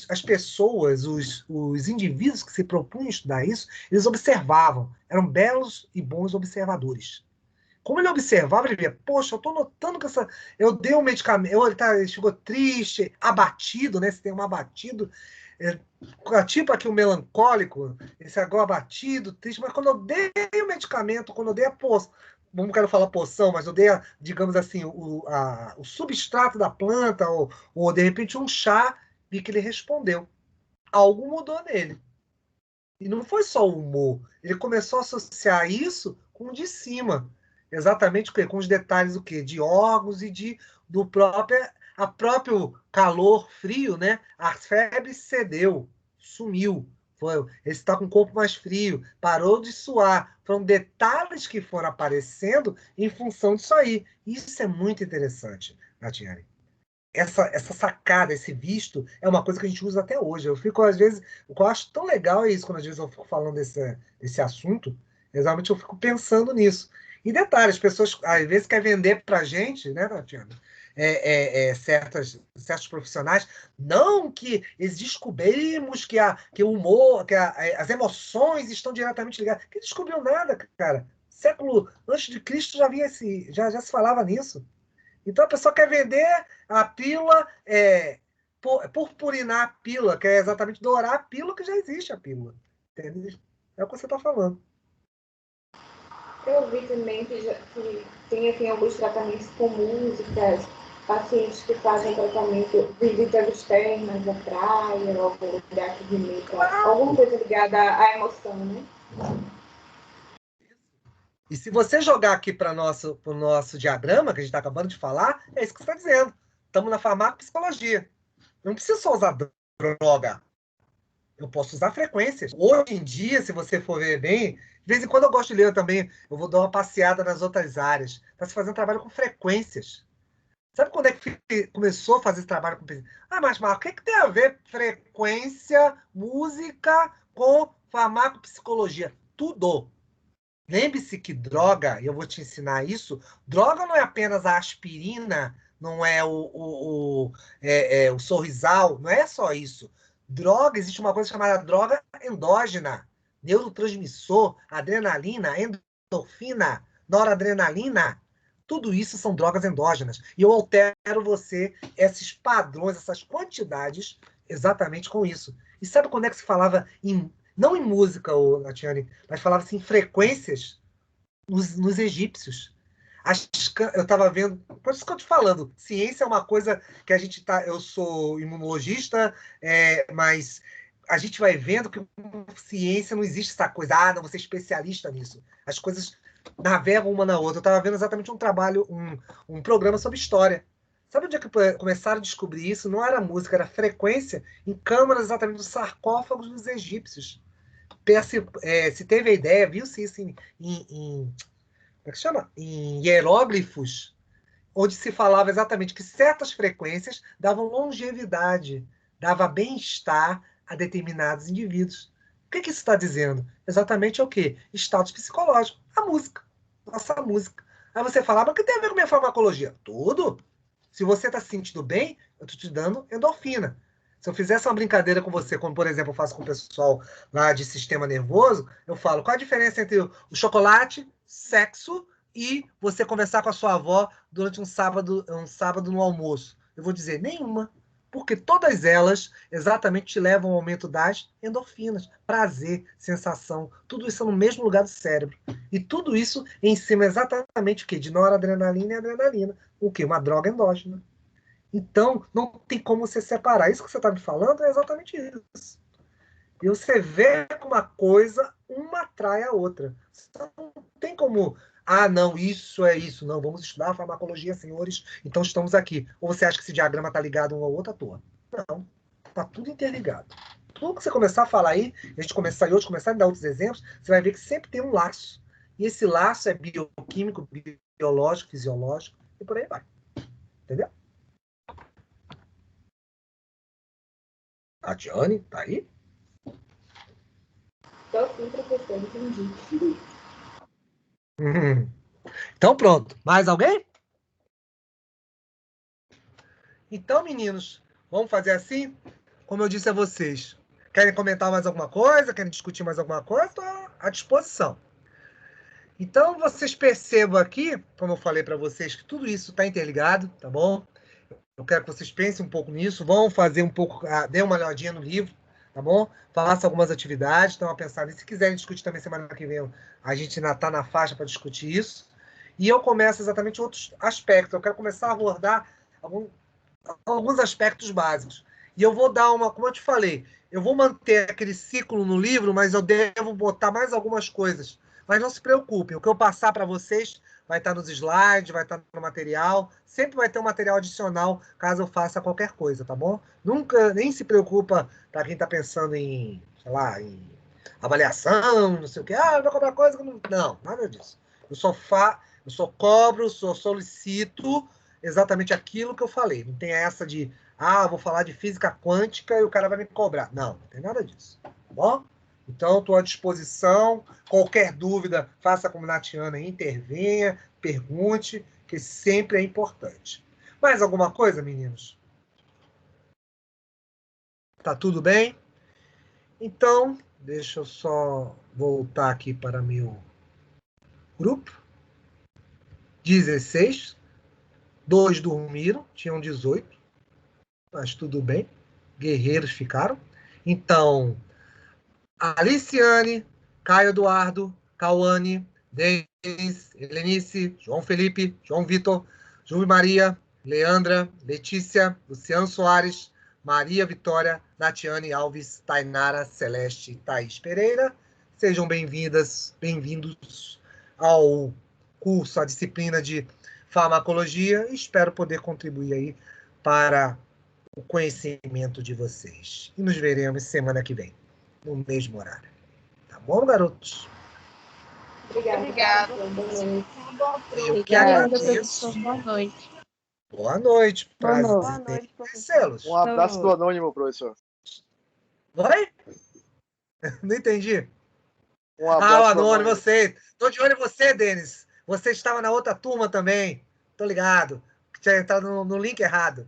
as pessoas, os indivíduos que se propunham estudar isso, eles observavam, eram belos e bons observadores. Como ele observava, ele via, poxa, eu estou notando que eu dei um medicamento, ele ficou triste, abatido, né? Esse termo abatido, tipo aqui o melancólico, esse agora abatido, triste, mas quando eu dei o medicamento, quando eu dei a poção, não quero falar poção, mas eu dei, digamos assim, o substrato da planta, ou de repente um chá, vi que ele respondeu. Algo mudou nele. E não foi só o humor. Ele começou a associar isso com o de cima. Exatamente com os detalhes do quê? De órgãos e do próprio calor, frio, né? A febre cedeu, sumiu. Ele está com o corpo mais frio, parou de suar. Foram detalhes que foram aparecendo em função disso aí. Isso é muito interessante, Natiane. Essa sacada, esse visto, é uma coisa que a gente usa até hoje. Eu fico, às vezes, o que eu acho tão legal é isso, quando às vezes eu fico falando desse assunto, exatamente eu fico pensando nisso. E detalhe, as pessoas às vezes querem vender pra gente, né, Tatiana? Certos profissionais, não que descobrimos que o humor, as emoções estão diretamente ligadas. Que descobriu nada, cara. Século antes de Cristo já se falava nisso. Então a pessoa quer vender a pílula, purpurinar a pílula, que é exatamente dourar a pílula que já existe a pílula. Entende? É o que você está falando. Eu vi também que tem assim, alguns tratamentos com músicas, pacientes que fazem tratamento, visitas externas da praia, algum lugar que limita, alguma coisa ligada à emoção, né? E se você jogar aqui para o nosso diagrama, que a gente está acabando de falar, é isso que você está dizendo. Estamos na farmacopsicologia. Eu não preciso só usar droga. Eu posso usar frequências. Hoje em dia, se você for ver bem, de vez em quando eu gosto de ler também, eu vou dar uma passeada nas outras áreas. Está se fazendo trabalho com frequências. Sabe quando é que começou a fazer esse trabalho com... mas Marco, o que tem a ver frequência, música com farmacopsicologia? Tudo. Lembre-se que droga, e eu vou te ensinar isso, droga não é apenas a aspirina, não é o sorrisal, não é só isso. Droga, existe uma coisa chamada droga endógena, neurotransmissor, adrenalina, endorfina, noradrenalina. Tudo isso são drogas endógenas. E eu altero você, esses padrões, essas quantidades, exatamente com isso. E sabe quando é que se falava não em música, Natiane, mas falava-se em frequências nos egípcios. Eu estava vendo, por isso que eu estou te falando, ciência é uma coisa que a gente tá. Eu sou imunologista, mas a gente vai vendo que ciência não existe essa coisa, não, você é especialista nisso. As coisas navegam uma na outra. Eu estava vendo exatamente um trabalho, um programa sobre história. Sabe onde é que começaram a descobrir isso? Não era música, era frequência em câmaras exatamente dos sarcófagos dos egípcios. Se teve a ideia, viu-se isso como é que chama? Em hieróglifos, onde se falava exatamente que certas frequências davam longevidade, dava bem-estar a determinados indivíduos. O que isso está dizendo? Exatamente o quê? Status psicológico. A música. Nossa música. Aí você fala, mas o que tem a ver com minha farmacologia? Tudo. Se você está se sentindo bem, eu estou te dando endorfina. Se eu fizesse uma brincadeira com você, como por exemplo eu faço com o pessoal lá de sistema nervoso, eu falo, qual a diferença entre o chocolate, sexo e você conversar com a sua avó durante um sábado no almoço? Eu vou dizer, nenhuma. Porque todas elas exatamente te levam ao aumento das endorfinas, prazer, sensação, tudo isso no mesmo lugar do cérebro. E tudo isso em cima exatamente o quê? De noradrenalina e adrenalina. O quê? Uma droga endógena. Então, não tem como você separar. Isso que você está me falando é exatamente isso. E você vê que uma coisa, uma atrai a outra. Não tem como, não, isso é isso. Não, vamos estudar a farmacologia, senhores, então estamos aqui. Ou você acha que esse diagrama está ligado um ao outro à toa? Não, está tudo interligado. Tudo que você começar a falar aí, a gente começar e outros começarem a dar outros exemplos, você vai ver que sempre tem um laço. E esse laço é bioquímico, biológico, fisiológico, e por aí vai. Entendeu? A Diane, tá aí? Tô sim, professor, entendi. Então pronto. Mais alguém? Então, meninos, vamos fazer assim? Como eu disse a vocês. Querem comentar mais alguma coisa? Querem discutir mais alguma coisa? Estou à disposição. Então, vocês percebam aqui, como eu falei para vocês, que tudo isso está interligado, tá bom? Eu quero que vocês pensem um pouco nisso, vão fazer um pouco, dê uma olhadinha no livro, tá bom? Façam algumas atividades, estão a pensar nisso. Se quiserem discutir também semana que vem, a gente ainda está na faixa para discutir isso. E eu começo exatamente outros aspectos. Eu quero começar a abordar alguns aspectos básicos. E eu vou dar uma, como eu te falei, eu vou manter aquele ciclo no livro, mas eu devo botar mais algumas coisas. Mas não se preocupem, o que eu passar para vocês vai estar nos slides, vai estar no material, sempre vai ter um material adicional caso eu faça qualquer coisa, tá bom? Nunca, nem se preocupa para quem está pensando em, sei lá, em avaliação, não sei o quê, eu vou cobrar coisa, não, nada disso. Eu só cobro, só solicito exatamente aquilo que eu falei. Não tem essa de, vou falar de física quântica e o cara vai me cobrar. Não tem nada disso. Tá bom? Então, estou à disposição. Qualquer dúvida, faça como Natiana, intervenha, pergunte, que sempre é importante. Mais alguma coisa, meninos? Tá tudo bem? Então, deixa eu só voltar aqui para meu grupo. 16. 2 dormiram, tinham 18. Mas tudo bem. Guerreiros ficaram. Então, Aliciane, Caio Eduardo, Cauane, Denis, Helenice, João Felipe, João Vitor, Júlio Maria, Leandra, Letícia, Luciano Soares, Maria Vitória, Natiane Alves, Tainara Celeste e Thaís Pereira. Sejam bem-vindas, bem-vindos ao curso, à disciplina de farmacologia. Espero poder contribuir aí para o conhecimento de vocês. E nos veremos semana que vem, no mesmo horário. Tá bom, garotos? Obrigada. Eu que Obrigada, agradeço. professor. Boa noite. Boa noite. Boa Prazer noite, em professor. conhecê-los. Um abraço do anônimo, professor. Oi? Não entendi. Um O abraço do anônimo, anônimo. você. Tô de olho em você, Denis. Você estava na outra turma também. Tô ligado. Tinha entrado no link errado.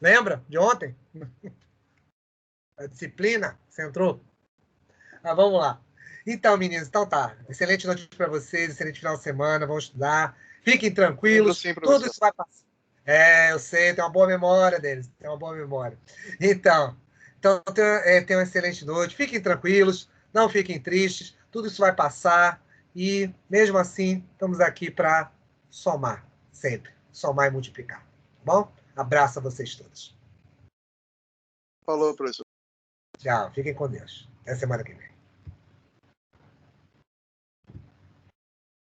Lembra de ontem? A disciplina? Você entrou? Vamos lá. Então, meninos, então tá. Excelente noite para vocês, excelente final de semana, vamos estudar. Fiquem Lembro tranquilos, sim, tudo professor. isso vai passar. Eu sei, tem uma boa memória deles, tem uma boa memória. Então tenham uma excelente noite, fiquem tranquilos, não fiquem tristes, tudo isso vai passar e, mesmo assim, estamos aqui para somar, sempre. Somar e multiplicar. Tá bom? Abraço a vocês todos. Falou, professor. Tchau, fiquem com Deus. Até semana que vem.